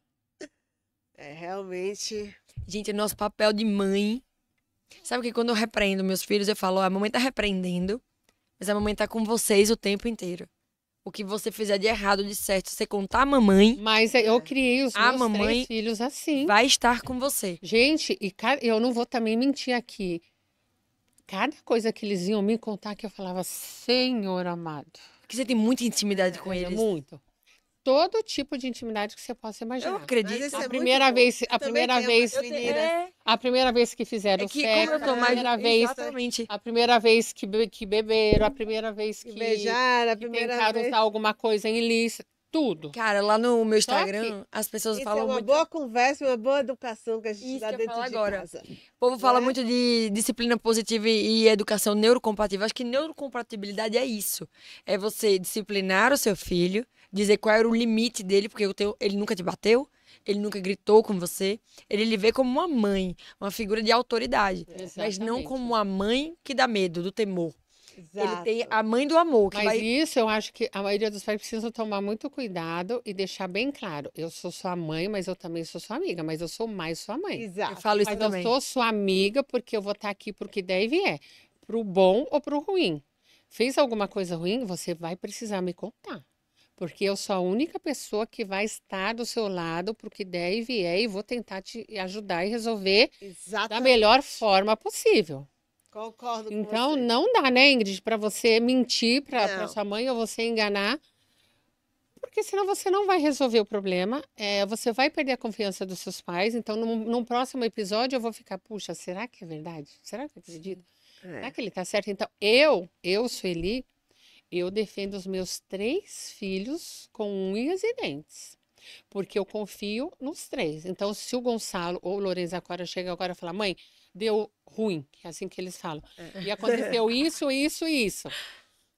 Realmente. Gente, nosso papel de mãe... Sabe que quando eu repreendo meus filhos, eu falo, a mamãe tá repreendendo, mas a mamãe tá com vocês o tempo inteiro. O que você fizer de errado, de certo, você contar a mamãe, Mas eu criei os A meus mamãe 3 filhos assim. vai estar com você. Gente, eu não vou também mentir aqui. Cada coisa que eles iam me contar que eu falava, Senhor amado. Porque você tem muita intimidade com eles. Muito. Todo tipo de intimidade que você possa imaginar. Eu acredito. Mas esse A é primeira muito bom. vez, Eu a também primeira tenho vez, umas meninas. a primeira vez que fizeram É que sexo, como eu tô a mais... primeira vez, Exatamente. a primeira vez que beberam, a primeira vez Que que beijaram a que primeira tentaram vez. usar alguma coisa ilícita, tudo. Cara, lá no meu Só que Instagram, as pessoas Isso é falam uma muito... boa conversa, uma boa educação que a gente Isso dá que eu dentro falo de agora. casa. O povo fala Né? muito de disciplina positiva e educação neurocompatível. Acho que neurocompatibilidade é isso. É você disciplinar o seu filho, dizer qual era o limite dele, porque ele nunca te bateu, ele nunca gritou com você. Ele lhe vê como uma mãe, uma figura de autoridade. Mas não Exatamente. como uma mãe que dá medo, do temor. Ele Exato. tem a mãe do amor, que Mas vai... isso eu acho que a maioria dos pais precisam tomar muito cuidado e deixar bem claro. Eu sou sua mãe, mas eu também sou sua amiga, mas eu sou mais sua mãe. Eu Exato. falo isso Mas também. eu sou sua amiga porque eu vou estar aqui pro que der e vier. Pro bom ou pro ruim. Fez alguma coisa ruim, você vai precisar me contar. Porque eu sou a única pessoa que vai estar do seu lado pro que der e vier e vou tentar te ajudar e resolver da Exatamente. melhor forma possível. Concordo com Então, você. não dá, né, Ingrid, para você mentir para Não. sua mãe ou você enganar, porque senão você não vai resolver o problema, você vai perder a confiança dos seus pais. Então, num próximo episódio, eu vou ficar, puxa, será que é verdade? Será que eu acredito? Será que ele tá certo? Então, Sueli, eu defendo os meus 3 filhos com unhas e dentes. Porque eu confio nos 3. Então, se o Gonçalo ou o Lourenço agora chega agora e fala, mãe, deu ruim, que é assim que eles falam. E aconteceu isso, isso e isso.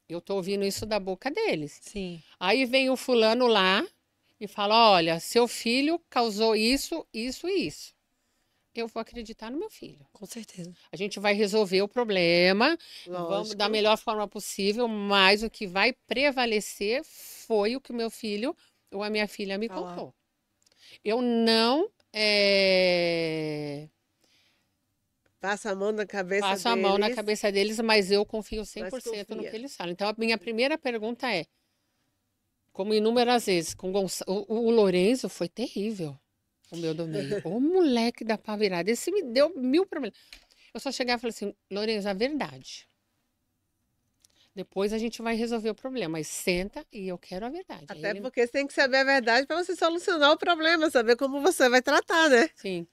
Eu tô ouvindo isso da boca deles. Sim. Aí vem o fulano lá e fala, olha, seu filho causou isso, isso e isso. Eu vou acreditar no meu filho. Com certeza. A gente vai resolver o problema, vamos Lógico. da melhor forma possível, mas o que vai prevalecer foi o que o meu filho ou a minha filha me Falar. contou. Eu não Passa a mão na cabeça passo a mão na deles. cabeça deles, mas eu confio 100% no confia. que eles falam. Então, a minha primeira pergunta é, como inúmeras vezes, o Lourenço foi terrível, o meu do meio. O moleque da pá virada, esse me deu 1000 problemas. Eu só chegava e falei assim, Lourenço, a verdade. Depois a gente vai resolver o problema, mas senta e eu quero a verdade. Aí Até ele- porque você tem que saber a verdade para você solucionar o problema, saber como você vai tratar, né? Sim.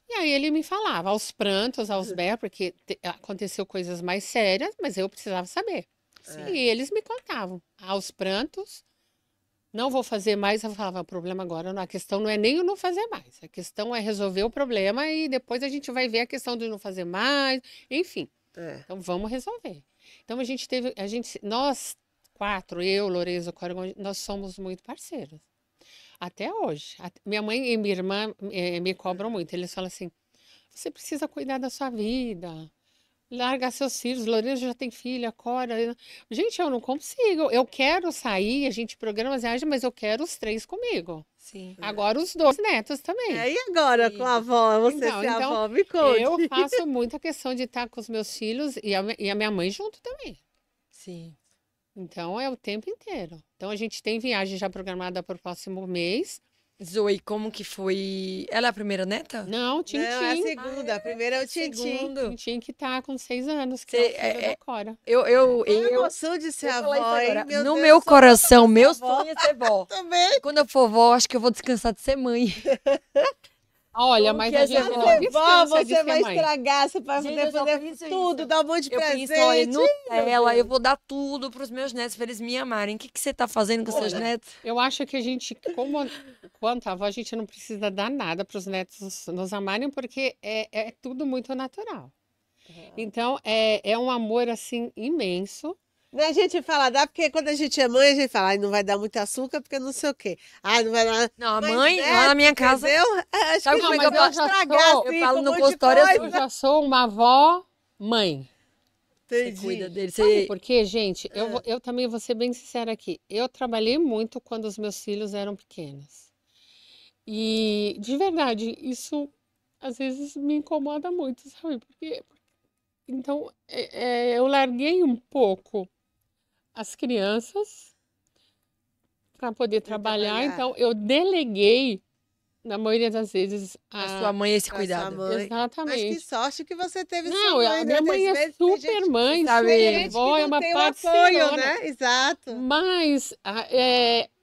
E aí ele me falava, aos prantos, aos berros, porque aconteceu coisas mais sérias, mas eu precisava saber. E eles me contavam, aos prantos, não vou fazer mais. Eu falava, o problema agora, a questão não é nem o não fazer mais, a questão é resolver o problema e depois a gente vai ver a questão de não fazer mais, enfim. É. Então vamos resolver. Então nós 4, eu, Lourenço, Cora, nós somos muito parceiros. Até hoje. Minha mãe e minha irmã me cobram muito. Eles falam assim: você precisa cuidar da sua vida. Larga seus filhos. Lourenço já tem filha, Cora. Gente, eu não consigo. Eu quero sair, a gente programa as viagens, mas eu quero os 3 comigo. Sim. Agora os 2 netos também. E agora com a avó? Você Então, ser então, avó, me conte. Eu faço muita questão de estar com os meus filhos e a minha mãe junto também. Sim. Então é o tempo inteiro. Então a gente tem viagem já programada para o próximo mês. Zoe, como que foi? Ela é a primeira neta? Não, Não, é a Tintim. segunda. A primeira é o Tintim. Segundo. Tintim que tá com 6 anos, que Cê- é o filho da Cora. A Eu emoção de ser vou falar avó, isso hein? agora. Meu No Deus, meu sou coração, louca pra meu ser avó. sonho é ser vó. Também. Quando eu for vó, acho que eu vou descansar de ser mãe. Olha, Como mas que a é gente ser não vó? Vó, descansa de você ser vai mãe. estragar, você vai Gente, poder eu só fazer penso tudo, isso. dar um monte de Eu presente. penso, olha, Nutella, eu vou dar tudo pros meus netos pra eles me amarem. O que que você tá fazendo com seus netos? Eu acho que a gente, quanto avó, a gente não precisa dar nada para os netos nos amarem, porque é tudo muito natural. Então, é um amor, assim, imenso. Né, a gente fala, dá, porque quando a gente é mãe, a gente fala, ai, não vai dar muito açúcar, porque não sei o quê. Ai, não vai dar. Não, a Mas mãe, lá na minha casa, entendeu? Acho sabe que como é não que eu pode faço? estragar, Eu assim, falo com um no monte de consultório assim, Eu coisa. já sou uma avó mãe. você Entendi. cuida deles. Sabe por quê, gente? Eu também vou ser bem sincera aqui. Eu trabalhei muito quando os meus filhos eram pequenos. E, de verdade, isso às vezes me incomoda muito, sabe? Então, eu larguei um pouco as crianças para poder trabalhar. trabalhar. Então, eu deleguei, na maioria das vezes, A sua mãe esse Pra sua cuidado. mãe. Mas que Exatamente. sorte que você teve Não, sua a mãe, minha né? mãe Às é vezes tem super gente- mãe, sabe, super tem gente que avó, é não uma tem o apoio, parceirona. né? Exato. Mas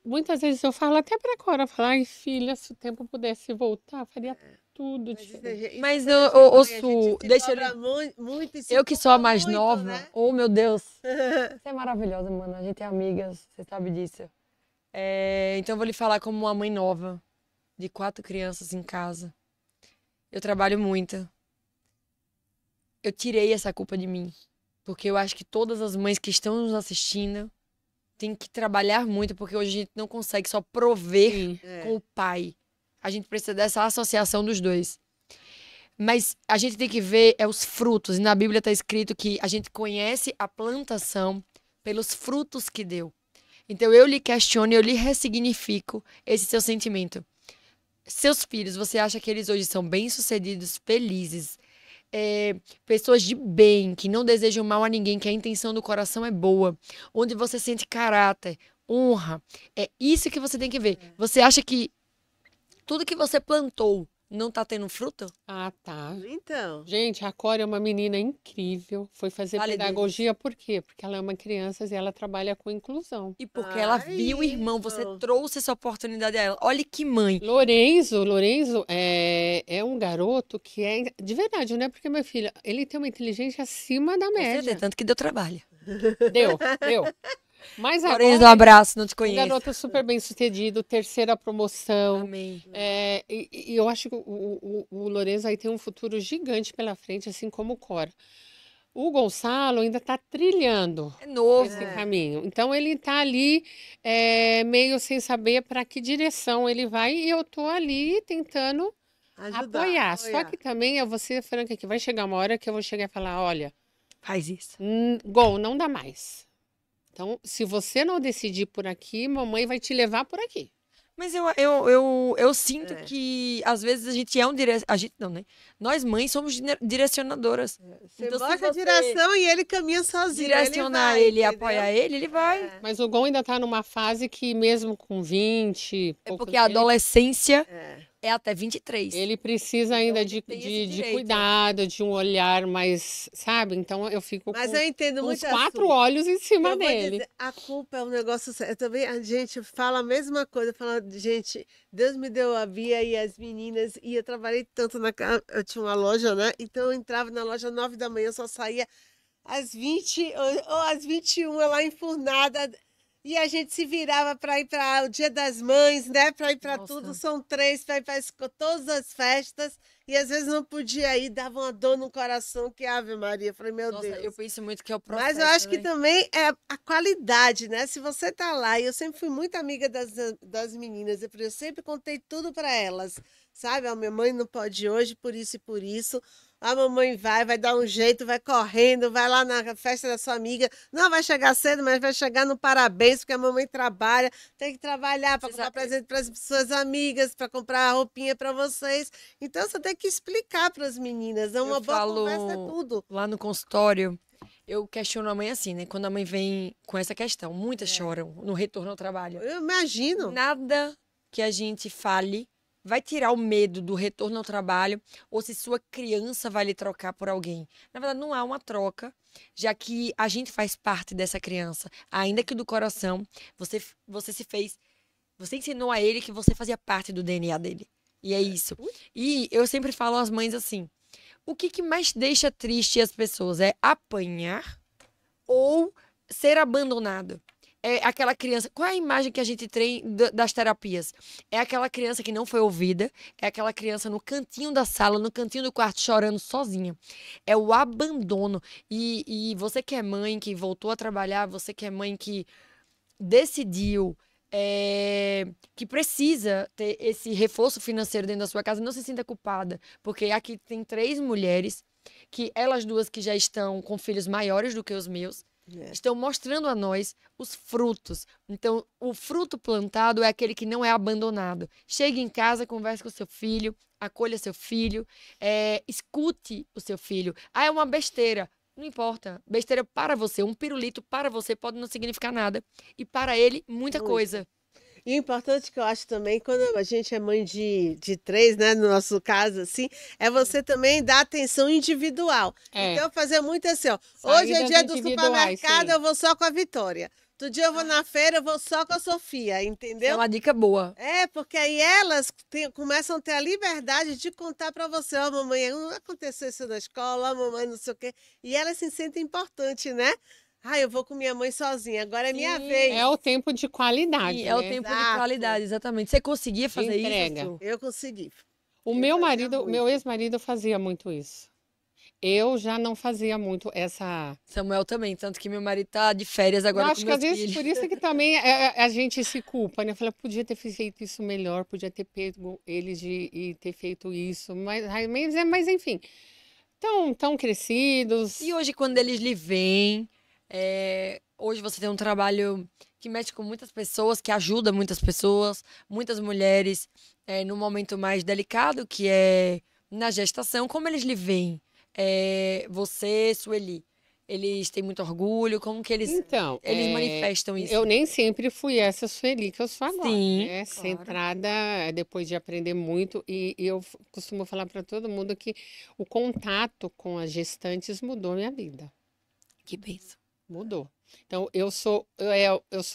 muitas vezes eu falo até pra Cora, falar, ai filha, se o tempo pudesse voltar, faria tudo Mas isso diferente. isso Mas, quando a gente ô, mãe, a Su, gente se deixa eu cobra muito e se Eu que sou a culpa mais muito, nova. né? Oh, meu Deus. Você é maravilhosa, mano. A gente é amigas, você sabe disso. Então eu vou lhe falar como uma mãe nova, de 4 crianças em casa. Eu trabalho muito. Eu tirei essa culpa de mim. Porque eu acho que todas as mães que estão nos assistindo têm que trabalhar muito, porque hoje a gente não consegue só prover Sim. com o pai. A gente precisa dessa associação dos dois. Mas a gente tem que ver os frutos. E na Bíblia está escrito que a gente conhece a plantação pelos frutos que deu. Então eu lhe questiono, eu lhe ressignifico esse seu sentimento. Seus filhos, você acha que eles hoje são bem-sucedidos, felizes, pessoas de bem, que não desejam mal a ninguém, que a intenção do coração é boa, onde você sente caráter, honra. É isso que você tem que ver. Você acha que tudo que você plantou não tá tendo fruto? Ah, tá. Então, Gente, a Cora é uma menina incrível. Foi fazer Fale pedagogia, por quê? Porque ela ama crianças e ela trabalha com inclusão. E porque ela Ai, viu o irmão, você isso. trouxe essa oportunidade a ela. Olha que mãe. Lorenzo é um garoto que é de verdade, não é porque meu filho, ele tem uma inteligência acima da Com média. certeza, tanto que deu trabalho. Deu. Mas Lorenzo, um agora abraço, não te um conheço. garoto super bem sucedido, terceira promoção. Amém. E eu acho que o Lorenzo aí tem um futuro gigante pela frente, assim como o Cora. O Gonçalo ainda está trilhando É novo. esse caminho. Então ele está ali meio sem saber para que direção ele vai e eu estou ali tentando apoiar. Só que também eu vou ser franca que vai chegar uma hora que eu vou chegar e falar, olha, Faz isso. Gon, não dá mais. Então, se você não decidir por aqui, mamãe vai te levar por aqui. Mas eu sinto É. que, às vezes, a gente é um a gente não, né? Nós, mães, somos direcionadoras. Você Então, se mostra a você direção e ele caminha sozinho, ele direcionar vai, ele e entendeu? apoiar ele vai. É, Mas o Gon ainda tá numa fase que, mesmo com 20 É poucos, porque a adolescência é. é até 23. ele precisa Então, ainda ele tem esse de direito. cuidado, de um olhar mais, sabe? Então eu fico Mas eu entendo com os muito 4 assunto. olhos em cima Eu vou dele. dizer, a culpa é um negócio sério. Também a gente fala a mesma coisa, fala, gente, Deus me deu a Bia e as meninas, e eu trabalhei tanto eu tinha uma loja, né? Então eu entrava na loja 9 da manhã, só saía às 20 ou às 21 lá enfurnada. E a gente se virava para ir para o Dia das Mães, né? Para ir para Nossa. tudo. São 3 para ir para todas as festas. E às vezes não podia ir, dava uma dor no coração, que Ave Maria. Eu falei, meu Nossa, eu Deus. penso muito que é o Mas eu processo, acho que né? também é a qualidade, né? Se você tá lá, e eu sempre fui muito amiga das meninas, eu sempre contei tudo para elas, sabe? A minha mãe não pode hoje, por isso e por isso. A mamãe vai dar um jeito, vai correndo, vai lá na festa da sua amiga. Não vai chegar cedo, mas vai chegar no parabéns, porque a mamãe trabalha, tem que trabalhar para Você comprar sabe, presente para as suas amigas, para comprar roupinha para vocês. Então você tem que explicar para as meninas. É eu uma boa conversa, é falo tudo. lá no consultório, eu questiono a mãe assim, né? Quando a mãe vem com essa questão, muitas choram no retorno ao trabalho. Eu imagino. Nada que a gente fale vai tirar o medo do retorno ao trabalho ou se sua criança vai lhe trocar por alguém. Na verdade, não há uma troca, já que a gente faz parte dessa criança. Ainda que do coração, você se fez, você ensinou a ele que você fazia parte do DNA dele. E é isso. E eu sempre falo às mães assim: o que mais deixa triste as pessoas é apanhar ou ser abandonado. É aquela criança. Qual é a imagem que a gente tem das terapias? É aquela criança que não foi ouvida, é aquela criança no cantinho da sala, no cantinho do quarto, chorando sozinha. É o abandono. E você que é mãe, que voltou a trabalhar, você que é mãe que decidiu que precisa ter esse reforço financeiro dentro da sua casa, não se sinta culpada, porque aqui tem 3 mulheres que elas duas que já estão com filhos maiores do que os meus, estão mostrando a nós os frutos. Então, o fruto plantado é aquele que não é abandonado. Chegue em casa, converse com o seu filho, acolha seu filho, escute o seu filho. Ah, é uma besteira. Não importa. Besteira para você, um pirulito para você pode não significar nada. E para ele, muita Muito. coisa. E o importante que eu acho também, quando a gente é mãe de 3, né, no nosso caso, assim, é você também dar atenção individual. É. Então, fazer muito assim, ó. Hoje é Saídas dia do individuais, supermercado, sim. eu vou só com a Vitória. Outro dia eu vou na feira, eu vou só com a Sofia, Isso é entendeu? uma dica boa. É, porque aí elas começam a ter a liberdade de contar para você, ó, mamãe, aconteceu isso na escola, ó, mamãe, não sei o quê. E elas se sentem importantes, né? Ah, eu vou com minha mãe sozinha, agora é minha Sim. vez. É o tempo de qualidade, Sim, é o né? tempo de Exato. qualidade, exatamente. Você conseguia De fazer entrega. isso, Su? Eu consegui. O Eu meu fazia marido, muito. meu ex-marido fazia muito isso. Eu já não fazia muito essa. Samuel também, tanto que meu marido tá de férias Eu agora com acho que meus às vezes filhos. por isso que também a gente se culpa, né? Fala, podia ter feito isso melhor, podia ter pego eles e ter feito isso, mas enfim, tão crescidos. E hoje, quando eles lhe veem, hoje você tem um trabalho que mexe com muitas pessoas, que ajuda muitas mulheres, num momento mais delicado, que é na gestação. Como eles lhe veem? Você, Sueli, eles têm muito orgulho? Como que eles manifestam isso? Eu nem sempre fui essa Sueli que eu sou agora, Sim, né? claro. Centrada depois de aprender muito, e eu costumo falar para todo mundo que o contato com as gestantes mudou a minha vida. Que benção. Mudou. Então, eu sou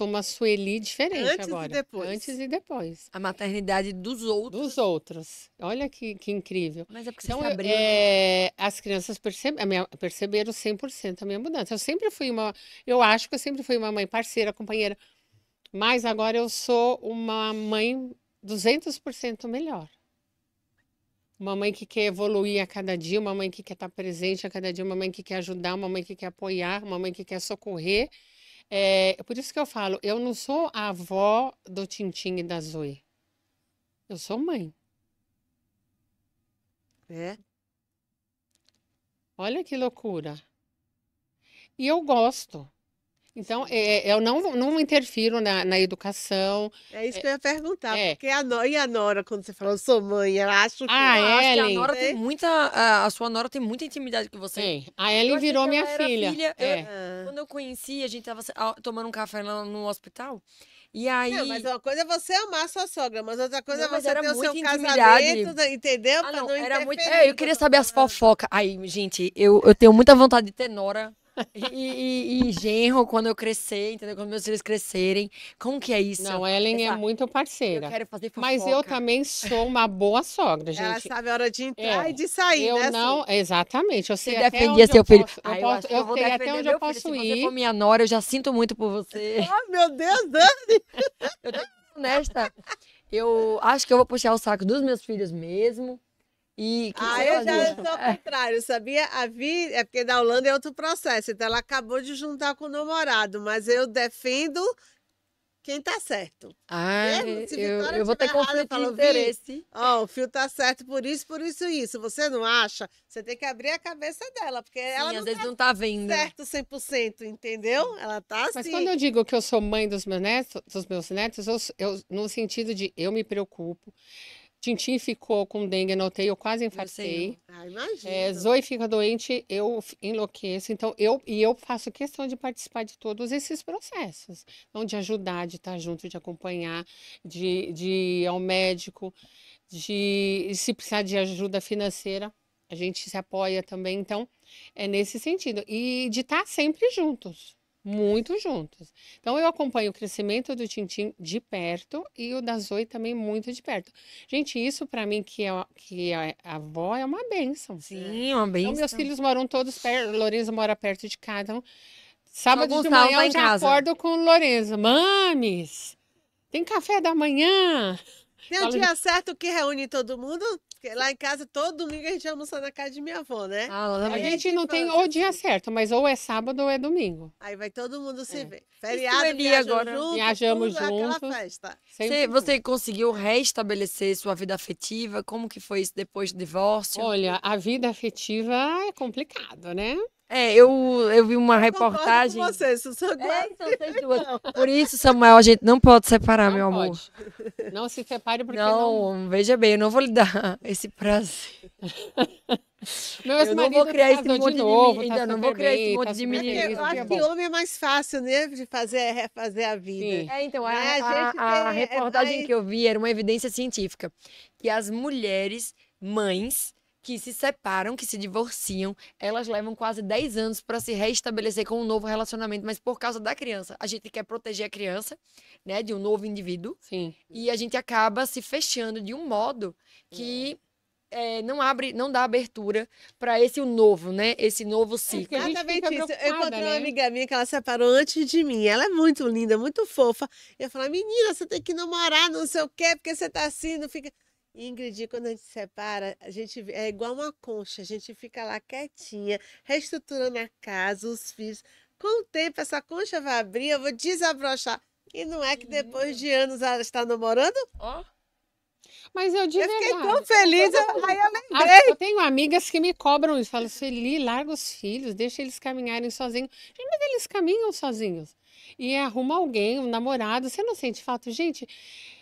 uma Sueli diferente Antes e agora. depois. Antes e depois. A maternidade dos outros. Dos outros. Olha que incrível. Mas é porque você Então, se abriu, né? as crianças perceberam 100% a minha mudança. Eu acho que eu sempre fui uma mãe parceira, companheira. Mas agora eu sou uma mãe 200% melhor. Uma mãe que quer evoluir a cada dia, uma mãe que quer estar presente a cada dia, uma mãe que quer ajudar, uma mãe que quer apoiar, uma mãe que quer socorrer. Por isso que eu falo, eu não sou a avó do Tintim e da Zoe. Eu sou mãe. É. Olha que loucura. E eu gosto. Então, eu não interfiro na educação. É isso que eu ia perguntar, É. porque e a Nora, quando você falou, eu sou mãe, ela acha que... Ah, Eu acho que a Ellen. Nora tem Tem? muita. A sua Nora tem muita intimidade com você. Tem. A Eu Ellen achei virou que minha ela era filha. É. Ah. Quando eu conheci, a gente tava tomando um café lá no hospital. E aí. Não, mas uma coisa é você amar sua sogra, mas outra coisa Não, é mas você era ter o seu muita intimidade. casamento, entendeu? Ah, Pra não, não era muito. interferir Eu queria enquanto saber as falando. fofocas. Aí, gente, eu tenho muita vontade de ter Nora e genro quando eu crescer, entendeu? Quando meus filhos crescerem. Como que é isso? Não, a Ellen é muito Eu parceira. quero fazer fofoca. Mas eu também sou uma boa sogra, Ela gente. sabe a hora de entrar É, e de sair, eu né, não, Su? exatamente, eu Você sei até defendia onde seu eu filho. posso, Ah, eu acho que eu vou sei até defender onde meu eu filho. posso Se você ir. for minha nora, eu já sinto muito por você. Oh, meu Deus, Dani! Eu tenho que ser honesta. Eu acho que eu vou puxar o saco dos meus filhos mesmo. E que Ah, você eu fazia? já sou ao contrário, sabia? A Vi, é porque na Holanda é outro processo, então ela acabou de juntar com o namorado, mas eu defendo quem tá certo. Ah, Mesmo se Vitória eu vou ter estiver errada, eu conflito de falo, Vi, interesse. ó, o fio tá certo por isso e isso. Você não acha? Você tem que abrir a cabeça dela, porque ela Sim, não às vezes tá não tá vendo. certo 100%, entendeu? Ela tá Mas assim. quando eu digo que eu sou mãe dos meus netos, no sentido de eu me preocupo. Tintim ficou com dengue na UTI, eu quase infartei. Ah, imagina. Zoe fica doente, eu enlouqueço. Então, eu faço questão de participar de todos esses processos. Então, de ajudar, de estar junto, de acompanhar, de ir ao médico, se precisar de ajuda financeira, a gente se apoia também. Então, é nesse sentido. E de estar sempre juntos, muito juntos. Então, eu acompanho o crescimento do Tintim de perto e o da Zoe também muito de perto. Gente, isso para mim, que é a avó, é uma bênção. Sim, uma Então, benção. meus filhos moram todos perto, Lorenzo mora perto de casa. Então, sábado de Gustavo manhã tá eu em já casa. acordo com o Lorenzo. Mames, tem café da manhã? Tem um dia certo que reúne todo mundo, porque lá em casa, todo domingo a gente almoça na casa de minha avó, né? Ah, ela A também. gente não tem infância, o dia certo, mas ou é sábado ou é domingo. Aí vai todo mundo se É. ver. Feriado, Sueli viajam agora? junto, Viajamos tudo, aquela juntos. festa. Sempre Você conseguiu restabelecer sua vida afetiva? Como que foi isso depois do divórcio? Olha, a vida afetiva é complicado, né? Eu vi uma Concordo reportagem. com você, Sussu. Então, vocês duas. Por isso, Samuel, a gente não pode separar, Não meu amor. pode. Não se separe porque não. Não, veja bem, eu não vou lhe dar esse prazer. Meu Eu não ex-marido vou criar esse casou monte de de novo, menino, tá eu não super vou criar esse bem, monte tá de super menino. feliz, Eu que é acho bom. que homem é mais fácil, né, de refazer a vida. Sim. Então, Né, a a gente a tem- é reportagem mais- que eu vi era uma evidência científica. Que as mulheres, mães, que se separam, que se divorciam, elas levam quase 10 anos para se restabelecer com um novo relacionamento, mas por causa da criança. A gente quer proteger a criança, né, de um novo indivíduo, Sim. e a gente acaba se fechando de um modo que não dá abertura para esse novo, né? Esse novo ciclo. porque a gente Exatamente fica isso. Eu preocupada, encontrei uma né? amiga minha que ela separou antes de mim. Ela é muito linda, muito fofa. Eu falei, menina, você tem que namorar, não sei o quê, porque você tá assim, não fica. Ingrid, quando a gente se separa, a gente é igual uma concha, a gente fica lá quietinha, reestruturando a casa, os filhos. Com o tempo, essa concha vai abrir, eu vou desabrochar. E não é que depois de anos ela está namorando? Ó, Mas eu de Eu fiquei verdade. tão feliz, aí eu lembrei. Eu tenho amigas que me cobram isso. Falam, Sueli, larga os filhos, deixa eles caminharem sozinhos. Gente, mas eles caminham sozinhos. E arruma alguém, um namorado. Você não sente falta? Gente,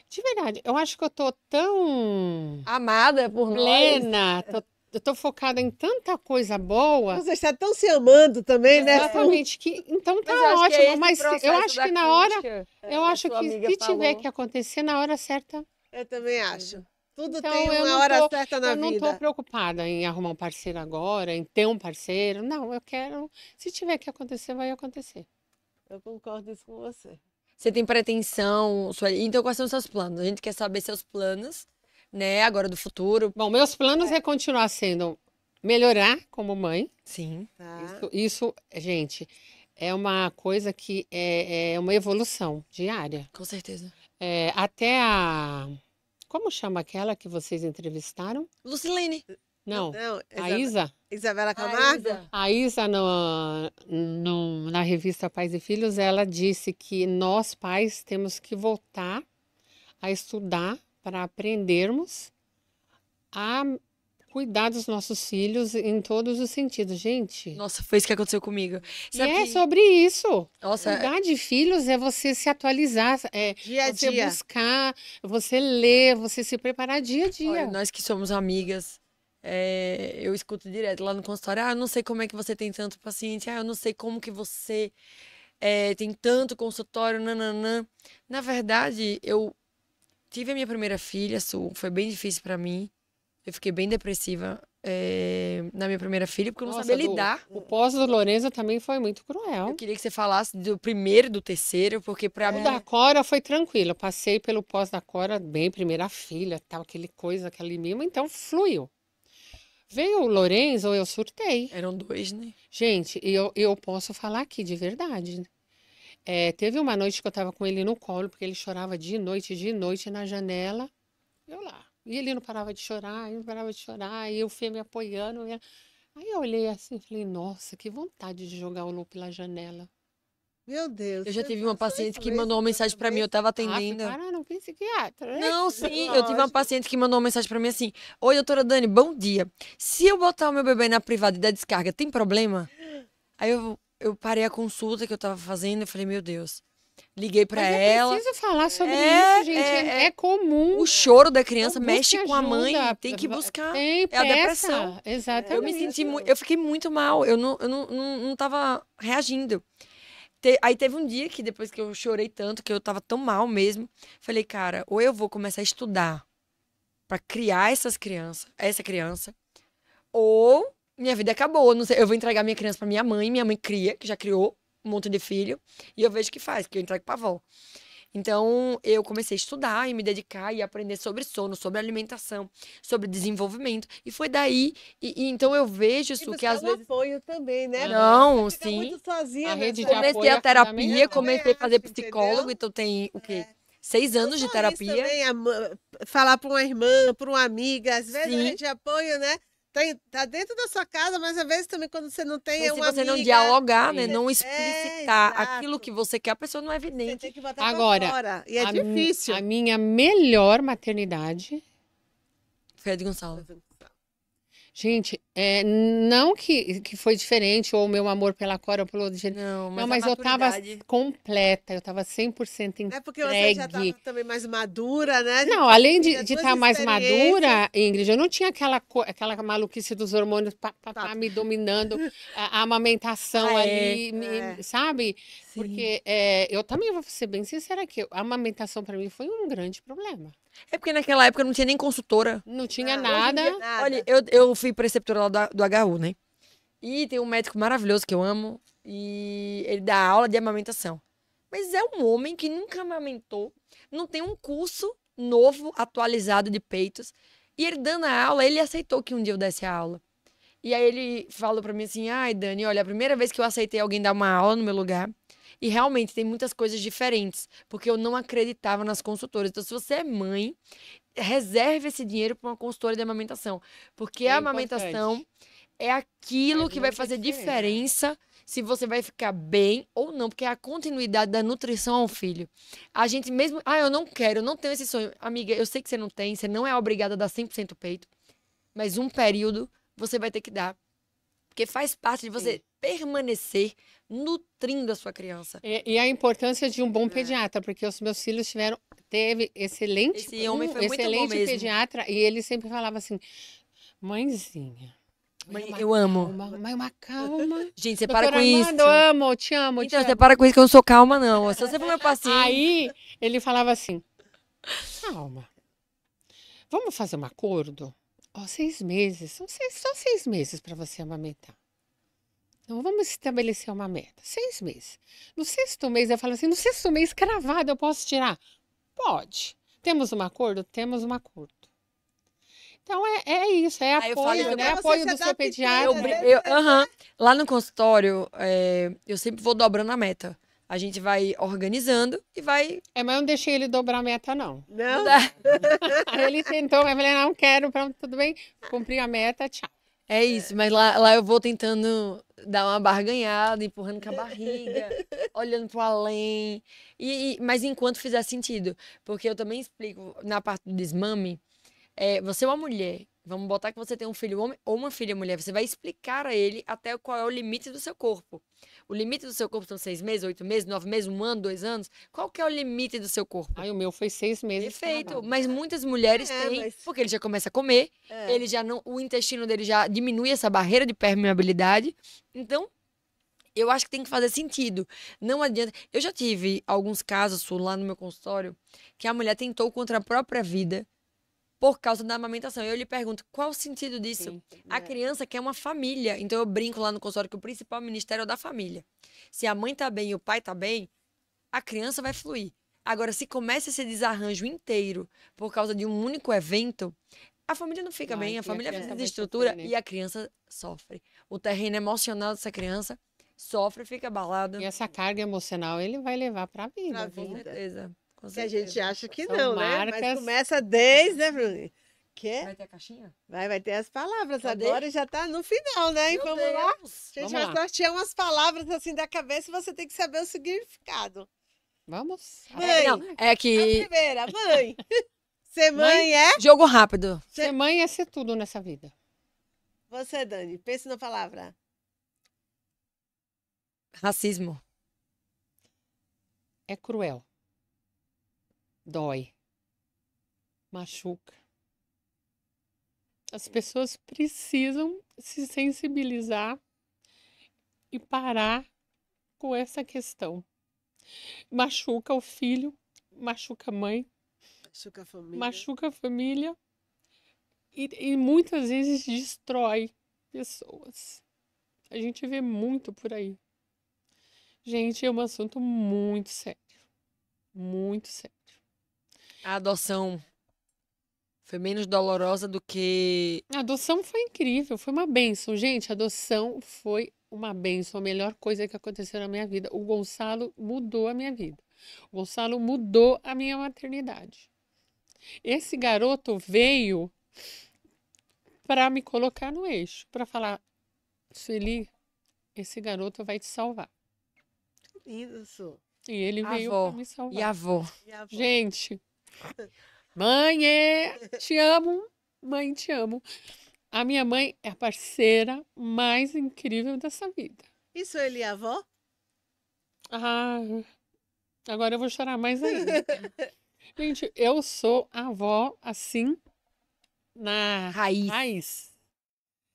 de verdade, eu acho que eu tô tão amada por nós. plena, eu tô focada em tanta coisa boa. Você está tão se amando também, né? Exatamente, que então tá Mas eu acho que é ótimo. esse Mas eu processo acho da que na hora, concha, eu acho sua que amiga se tiver falou. que acontecer na hora certa. Eu também acho. Tudo Então, tem eu uma não hora tô, certa na eu não tô vida. preocupada em arrumar um parceiro agora, em ter um parceiro. Não, eu quero. Se tiver que acontecer, vai acontecer. Eu concordo isso com você. Você tem pretensão, Sueli? Então, quais são os seus planos? A gente quer saber seus planos, né? Agora do futuro. Bom, meus planos é continuar sendo melhorar como mãe. Sim. Tá? Isso, gente, é uma coisa que é uma evolução diária. Com certeza. Até a. Como chama aquela que vocês entrevistaram? Lucilene. Não, Não, a Isa. Isabela Camargo? A Isa, na revista Pais e Filhos, ela disse que nós, pais, temos que voltar a estudar para aprendermos a cuidar dos nossos filhos em todos os sentidos, gente. Nossa, foi isso que aconteceu comigo. E Sabe é que- sobre isso. Nossa, Cuidar de filhos é você se atualizar, é Dia a você dia. buscar, você ler, você se preparar dia a olha, dia. nós que somos amigas, eu escuto direto lá no consultório, eu não sei como é que você tem tanto paciente, eu não sei como que você tem tanto consultório, nananã. Na verdade, eu tive a minha primeira filha, foi bem difícil pra mim. Eu fiquei bem depressiva na minha primeira filha, porque eu não Nossa, sabia lidar. O pós do Lorenzo também foi muito Eu cruel. queria que você falasse do primeiro e do terceiro, porque pra O mim... da Cora foi tranquilo. Eu passei pelo pós da Cora, bem, primeira filha, tal, aquele coisa, aquele mimo, então fluiu. Veio o Lorenzo, eu surtei. Eram dois, né? Gente, eu posso falar aqui de verdade. Teve uma noite que eu tava com ele no colo, porque ele chorava de noite na janela. Eu lá. E ele não parava de chorar, ele não parava de chorar, e o Fê me apoiando. Aí eu olhei assim e falei, nossa, que vontade de jogar o Lu pela janela. Meu Deus. Eu já você tive uma passou paciente isso que mesmo mandou uma mensagem pra mim, eu tava atendendo. Para, não psiquiatra, né? Não, sim, eu tive uma Lógico. paciente que mandou uma mensagem pra mim assim: Oi, doutora Dani, bom dia. Se eu botar o meu bebê na privada e der descarga, tem problema? Aí eu parei a consulta que eu tava fazendo e falei: Meu Deus. Liguei pra Mas ela. preciso falar sobre É, isso, gente. é, É comum. O choro da criança Então, busque mexe com a mãe, ajuda. tem que buscar. Tem, É a peça. depressão. Exatamente. Eu me senti eu fiquei muito mal, eu não tava reagindo. Aí teve um dia que depois que eu chorei tanto, que eu tava tão mal mesmo, falei, cara, ou eu vou começar a estudar pra criar essa criança, ou minha vida acabou, não sei, eu vou entregar minha criança pra minha mãe cria, que já criou um monte de filho, e eu vejo que faz, que eu entrego pra avó. Então, eu comecei a estudar e me dedicar e aprender sobre sono, sobre alimentação, sobre desenvolvimento. E foi daí, então eu vejo E isso que buscar às um vezes... apoio também, né? Não, Você fica sim. muito sozinha A rede nessa- de Comecei apoio a é terapia, fundamental. comecei a fazer acho, psicólogo, entendeu? então tem o quê? 6 anos de Só isso terapia. também, falar para uma irmã, para uma amiga, às vezes a Sim. rede de apoio, né? Tá dentro da sua casa, mas às vezes também quando você não tem, Mas é se uma você não amiga, dialogar, né? Sim. Não explicitar exato. aquilo que você quer, a pessoa não é você evidente. tem que botar Agora, pra fora. E é a difícil. minha melhor maternidade, Fred Gonçalves. gente, não que foi diferente, ou o meu amor pela Cora ou pelo outro jeito. Não, Não, mas mas a eu tava maturidade... completa, eu tava 100% É porque você já entregue. estava também mais madura, né? Não, além Tinha de duas estar mais experiências. madura, Ingrid, eu não tinha aquela maluquice dos hormônios Tá. me dominando, a amamentação Ah, ali, é. sabe? Sim. Porque eu também vou ser bem sincera que a amamentação para mim foi um grande problema. É porque naquela época não tinha nem consultora. Não tinha Ah, nada. hoje em dia, nada. Olha, eu fui preceptora lá do HU, né? E tem um médico maravilhoso que eu amo. E ele dá aula de amamentação. Mas é um homem que nunca amamentou. Não tem um curso novo, atualizado de peitos. E ele dando a aula, ele aceitou que um dia eu desse a aula. E aí ele falou pra mim assim, ai, Dani, olha, a primeira vez que eu aceitei alguém dar uma aula no meu lugar. E realmente tem muitas coisas diferentes. Porque eu não acreditava nas consultoras. Então, se você é mãe, reserve esse dinheiro para uma consultora de amamentação. Porque É a amamentação importante. é aquilo Faz que vai muita fazer diferença. diferença se você vai ficar bem ou não, porque é a continuidade da nutrição ao filho. A gente mesmo, eu não quero, eu não tenho esse sonho. Amiga, eu sei que você não tem, você não é obrigada a dar 100% peito, mas um período você vai ter que dar. Porque faz parte de você Sim. permanecer nutrindo a sua criança. E a importância de um bom pediatra, porque os meus filhos teve excelente, Esse homem foi muito bom excelente mesmo. pediatra, e ele sempre falava assim, mãezinha, Mãe, uma eu amo. calma, mãe, uma calma. Gente, você para Doutor com isso. Armando, eu amo, te amo, te Então, você amo. para com isso que eu não sou calma, não. Se você for meu paciente... Aí ele falava assim, calma, vamos fazer um acordo? Ó, 6 meses, só 6 meses para você amamentar. Então, vamos estabelecer uma meta, 6 meses. No 6º mês, eu falo assim, no 6º mês, cravado, eu posso tirar? Pode. Temos um acordo? Temos um acordo. Então, é isso, é Aí eu falo apoio, isso né? pra você Apoio se do seu adaptar, pediatra. né? Lá no consultório, eu sempre vou dobrando a meta. A gente vai organizando e vai... Mas eu não deixei ele dobrar a meta, não. Não? Aí ele tentou, mas eu falei, não quero, pronto, tudo bem. Cumpri a meta, tchau. É isso, mas lá eu vou tentando dar uma barganhada, empurrando com a barriga, olhando pro além. Mas enquanto fizer sentido. Porque eu também explico na parte do desmame, você é uma mulher, Vamos botar que você tem um filho homem ou uma filha mulher. Você vai explicar a ele até qual é o limite do seu corpo. O limite do seu corpo são 6 meses, 8 meses, 9 meses, 1 ano, 2 anos. Qual que é o limite do seu corpo? Ai, o meu foi 6 meses. Perfeito. Mas muitas mulheres têm, mas... porque ele já começa a comer, ele já não, o intestino dele já diminui essa barreira de permeabilidade. Então, eu acho que tem que fazer sentido. Não adianta. Eu já tive alguns casos lá no meu consultório que a mulher tentou contra a própria vida por causa da amamentação. Eu lhe pergunto, qual o sentido disso? Sim. A criança quer uma família. Então eu brinco lá no consultório que o principal ministério é o da família. Se a mãe tá bem e o pai tá bem, a criança vai fluir. Agora, se começa esse desarranjo inteiro por causa de um único evento, a família não fica bem, a família precisa de estrutura e a criança sofre. O terreno emocional dessa criança sofre, fica abalado. E essa carga emocional ele vai levar pra vida. Pra viu? Com vida. certeza. Com Que a certeza. gente acha que São não, né? marcas. Mas começa desde, né, Bruno? Que? Vai ter a caixinha? Vai ter as palavras Cadê? agora e já tá no final, né? E Meu vamos lá. Deus. A gente Vamos vai lá. sortear umas palavras assim da cabeça e você tem que saber o significado. Vamos? Mãe. Não, é A que... primeira, mãe. Ser mãe é? Jogo rápido. Ser mãe é ser tudo nessa vida. Você, Dani, pense na palavra. Racismo. É cruel. Dói. Machuca. As pessoas precisam se sensibilizar e parar com essa questão. Machuca o filho, machuca a mãe, Machuca a família. machuca a família e muitas vezes destrói pessoas. A gente vê muito por aí. Gente, é um assunto muito sério. Muito sério. A adoção foi menos dolorosa do que... A adoção foi incrível, foi uma bênção. Gente, a adoção foi uma bênção, a melhor coisa que aconteceu na minha vida. O Gonçalo mudou a minha vida. O Gonçalo mudou a minha maternidade. Esse garoto veio para me colocar no eixo, para falar, Sueli, esse garoto vai te salvar. Isso. E ele veio avó. para me salvar. E a avó. E a avó? Gente, mãe, te amo, mãe, te amo. A minha mãe é a parceira mais incrível dessa vida. Isso ele e a avó? Ah, agora eu vou chorar mais ainda. Gente, eu sou a avó assim na Raiz. raiz.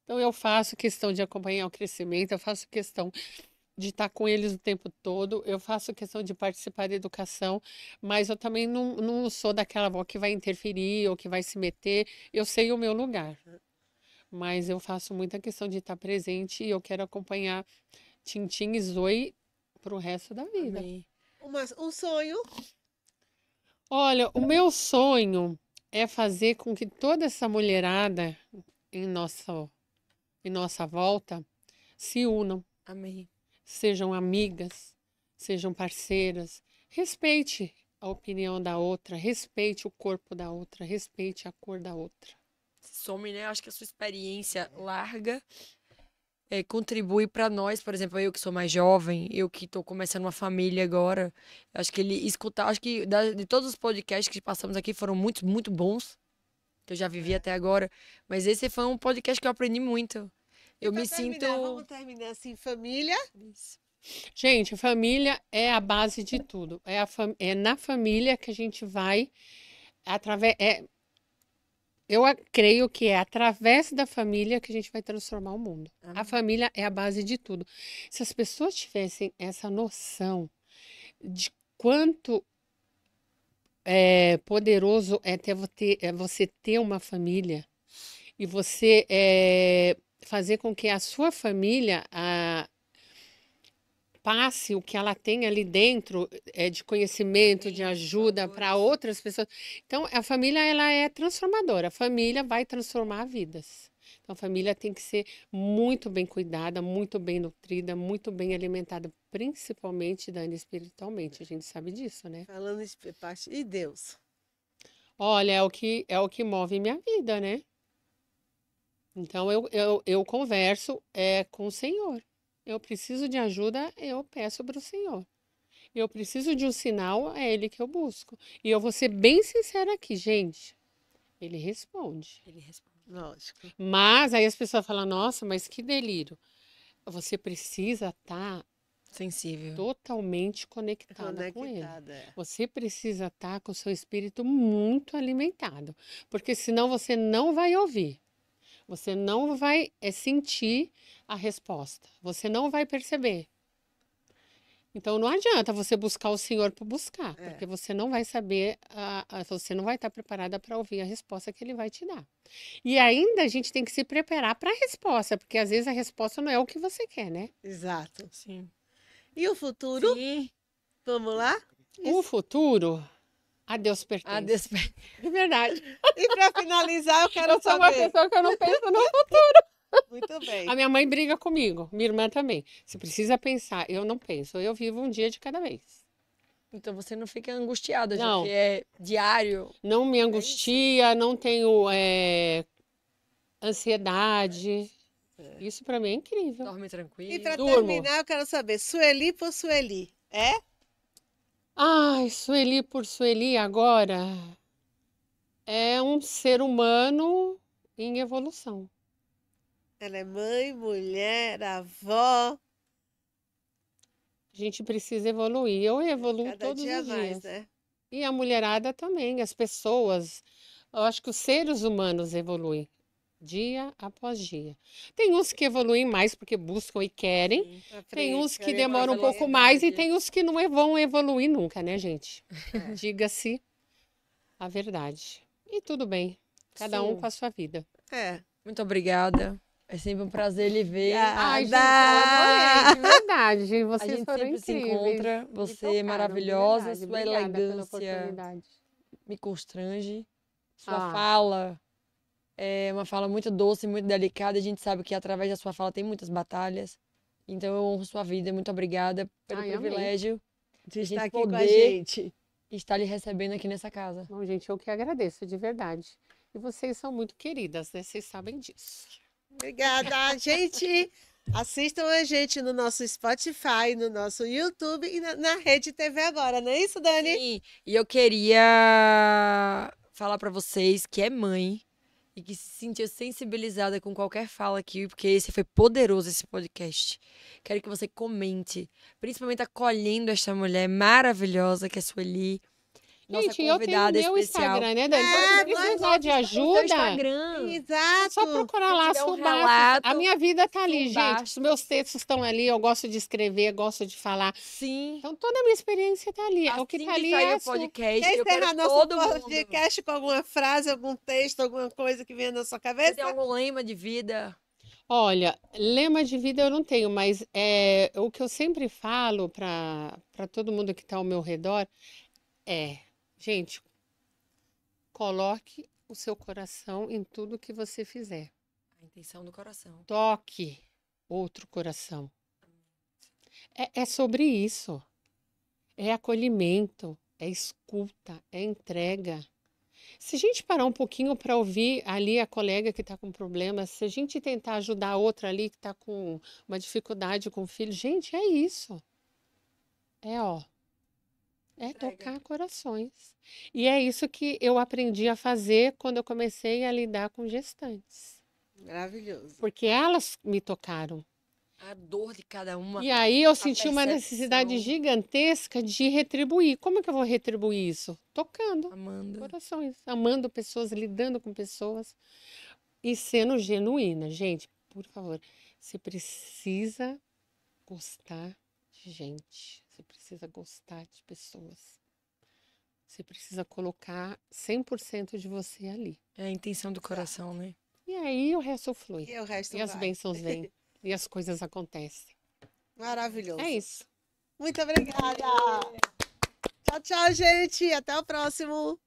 Então eu faço questão de acompanhar o crescimento, eu faço questão de estar com eles o tempo todo, eu faço questão de participar da educação, mas eu também não sou daquela avó que vai interferir ou que vai se meter. Eu sei o meu lugar, mas eu faço muita questão de estar presente e eu quero acompanhar Tintim e Zoe pro resto da vida. Amém. Um sonho. Olha, o meu sonho é fazer com que toda essa mulherada em nossa volta se unam, Amém. sejam amigas, sejam parceiras. Respeite a opinião da outra, respeite o corpo da outra, respeite a cor da outra. Some, né? Acho que a sua experiência larga contribui para nós, por exemplo, eu que sou mais jovem, eu que tô começando uma família agora, acho que ele escutar, acho que de todos os podcasts que passamos aqui foram muito, muito bons, que eu já vivi até agora, mas esse foi um podcast que eu aprendi muito. E Eu pra me sinto... terminar, vamos terminar assim, família. Isso. Gente, família é a base de tudo. É na família que a gente vai eu creio que é através da família que a gente vai transformar o mundo. A família é a base de tudo. Se as pessoas tivessem essa noção de quanto poderoso é você ter uma família e você fazer com que a sua família passe o que ela tem ali dentro de conhecimento, de ajuda para outras pessoas. Então, a família ela é transformadora. A família vai transformar vidas. Então, a família tem que ser muito bem cuidada, muito bem nutrida, muito bem alimentada, principalmente, Dani, espiritualmente. A gente sabe disso, né? Falando em parte. E Deus? Olha, é o que move minha vida, né? Então, eu converso com o Senhor. Eu preciso de ajuda, eu peço para o Senhor. Eu preciso de um sinal, é Ele que eu busco. E eu vou ser bem sincera aqui, gente. Ele responde. Ele responde. Lógico. Mas aí as pessoas falam, nossa, mas que delírio. Você precisa estar Sensível. totalmente conectada com ele. Conectada. É. Você precisa estar com o seu espírito muito alimentado, porque senão você não vai ouvir. Você não vai sentir a resposta. Você não vai perceber. Então não adianta você buscar o Senhor por buscar, É. porque você não vai saber, você não vai estar preparada para ouvir a resposta que ele vai te dar. E ainda a gente tem que se preparar para a resposta, porque às vezes a resposta não é o que você quer, né? Exato. Sim. E o futuro? Sim. Vamos lá? O futuro, a Deus pertence. A Deus... De verdade. E para finalizar, eu quero Eu sou uma saber. pessoa que eu não penso no futuro. Muito bem. A minha mãe briga comigo, minha irmã também. Você precisa pensar, eu não penso, eu vivo um dia de cada vez. Então você não fica angustiada, já Não. que é diário. Não me angustia, não tenho ansiedade. Isso pra mim é incrível. Dorme tranquilo. E para Durmo. terminar, eu quero saber, Sueli por Sueli, é? Ai, Sueli por Sueli agora é um ser humano em evolução. Ela é mãe, mulher, avó, A gente precisa evoluir. Eu evoluo cada todos dia os mais, dias. né? E a mulherada também, as pessoas. Eu acho que os seres humanos evoluem dia após dia. Tem uns que evoluem mais porque buscam e querem. Sim. Pra Tem frente, uns que querem demoram um mais pouco mais e velocidade. tem uns que não vão evoluir nunca, né, gente? É. Diga-se a verdade. E tudo bem. Cada um Sim. com a sua vida. É. Muito obrigada. É sempre um prazer lhe ver. Ai, gente, eu Nada. adorei, de verdade, gente. A Vocês gente foram sempre se incríveis. encontra. Me Você é tocaram, de maravilhosa. verdade. Sua Obrigada pela elegância oportunidade. me constrange. Sua Ah. fala é uma fala muito doce, muito delicada. A gente sabe que através da sua fala tem muitas batalhas. Então eu honro sua vida. Muito obrigada pelo Ai, amei. privilégio De a estar gente aqui com a poder gente. estar lhe recebendo aqui nessa casa. Bom, gente, eu que agradeço, de verdade. E vocês são muito queridas, né? Vocês sabem disso. Obrigada, gente. Assistam a gente no nosso Spotify, no nosso YouTube e na Rede TV agora, não é isso, Dani? Sim, e eu queria falar pra vocês que é mãe e que se sentiu sensibilizada com qualquer fala aqui, porque esse foi poderoso, esse podcast. Quero que você comente, principalmente acolhendo esta mulher maravilhosa que é a Sueli, nossa Gente, eu tenho convidada meu especial. Instagram, né, Dani? É, Se precisar de Seu ajuda, Instagram. é Exato. só procurar Se lá tiver um Sul Bastos. relato, A minha vida tá ali, Sul gente. Bastos. Os meus textos estão ali, eu gosto de escrever, gosto de falar. Sim. Então, toda a minha experiência tá ali. O que Assim tá que ali sair é o podcast, Quer eu quero encerrar nosso todo mundo. podcast com alguma frase, algum texto, alguma coisa que venha na sua Você cabeça? tem algum lema de vida? Olha, lema de vida eu não tenho, mas o que eu sempre falo para todo mundo que está ao meu redor é, gente, coloque o seu coração em tudo que você fizer. A intenção do coração. Toque outro coração. É sobre isso. É acolhimento, é escuta, é entrega. Se a gente parar um pouquinho para ouvir ali a colega que está com problema, se a gente tentar ajudar a outra ali que está com uma dificuldade com o filho, gente, é isso. É tocar corações. E é isso que eu aprendi a fazer quando eu comecei a lidar com gestantes. Maravilhoso. Porque elas me tocaram. A dor de cada uma. E aí eu senti uma percepção. necessidade gigantesca de retribuir. Como é que eu vou retribuir isso? Tocando Amanda. corações, amando pessoas, lidando com pessoas e sendo genuína. Gente, por favor, você precisa gostar de gente. Você precisa gostar de pessoas. Você precisa colocar 100% de você ali. É a intenção do coração, né? E aí o resto flui. E o resto E as vai. bênçãos vêm. E as coisas acontecem. Maravilhoso. É isso. Muito obrigada. Tchau, tchau, gente. Até o próximo.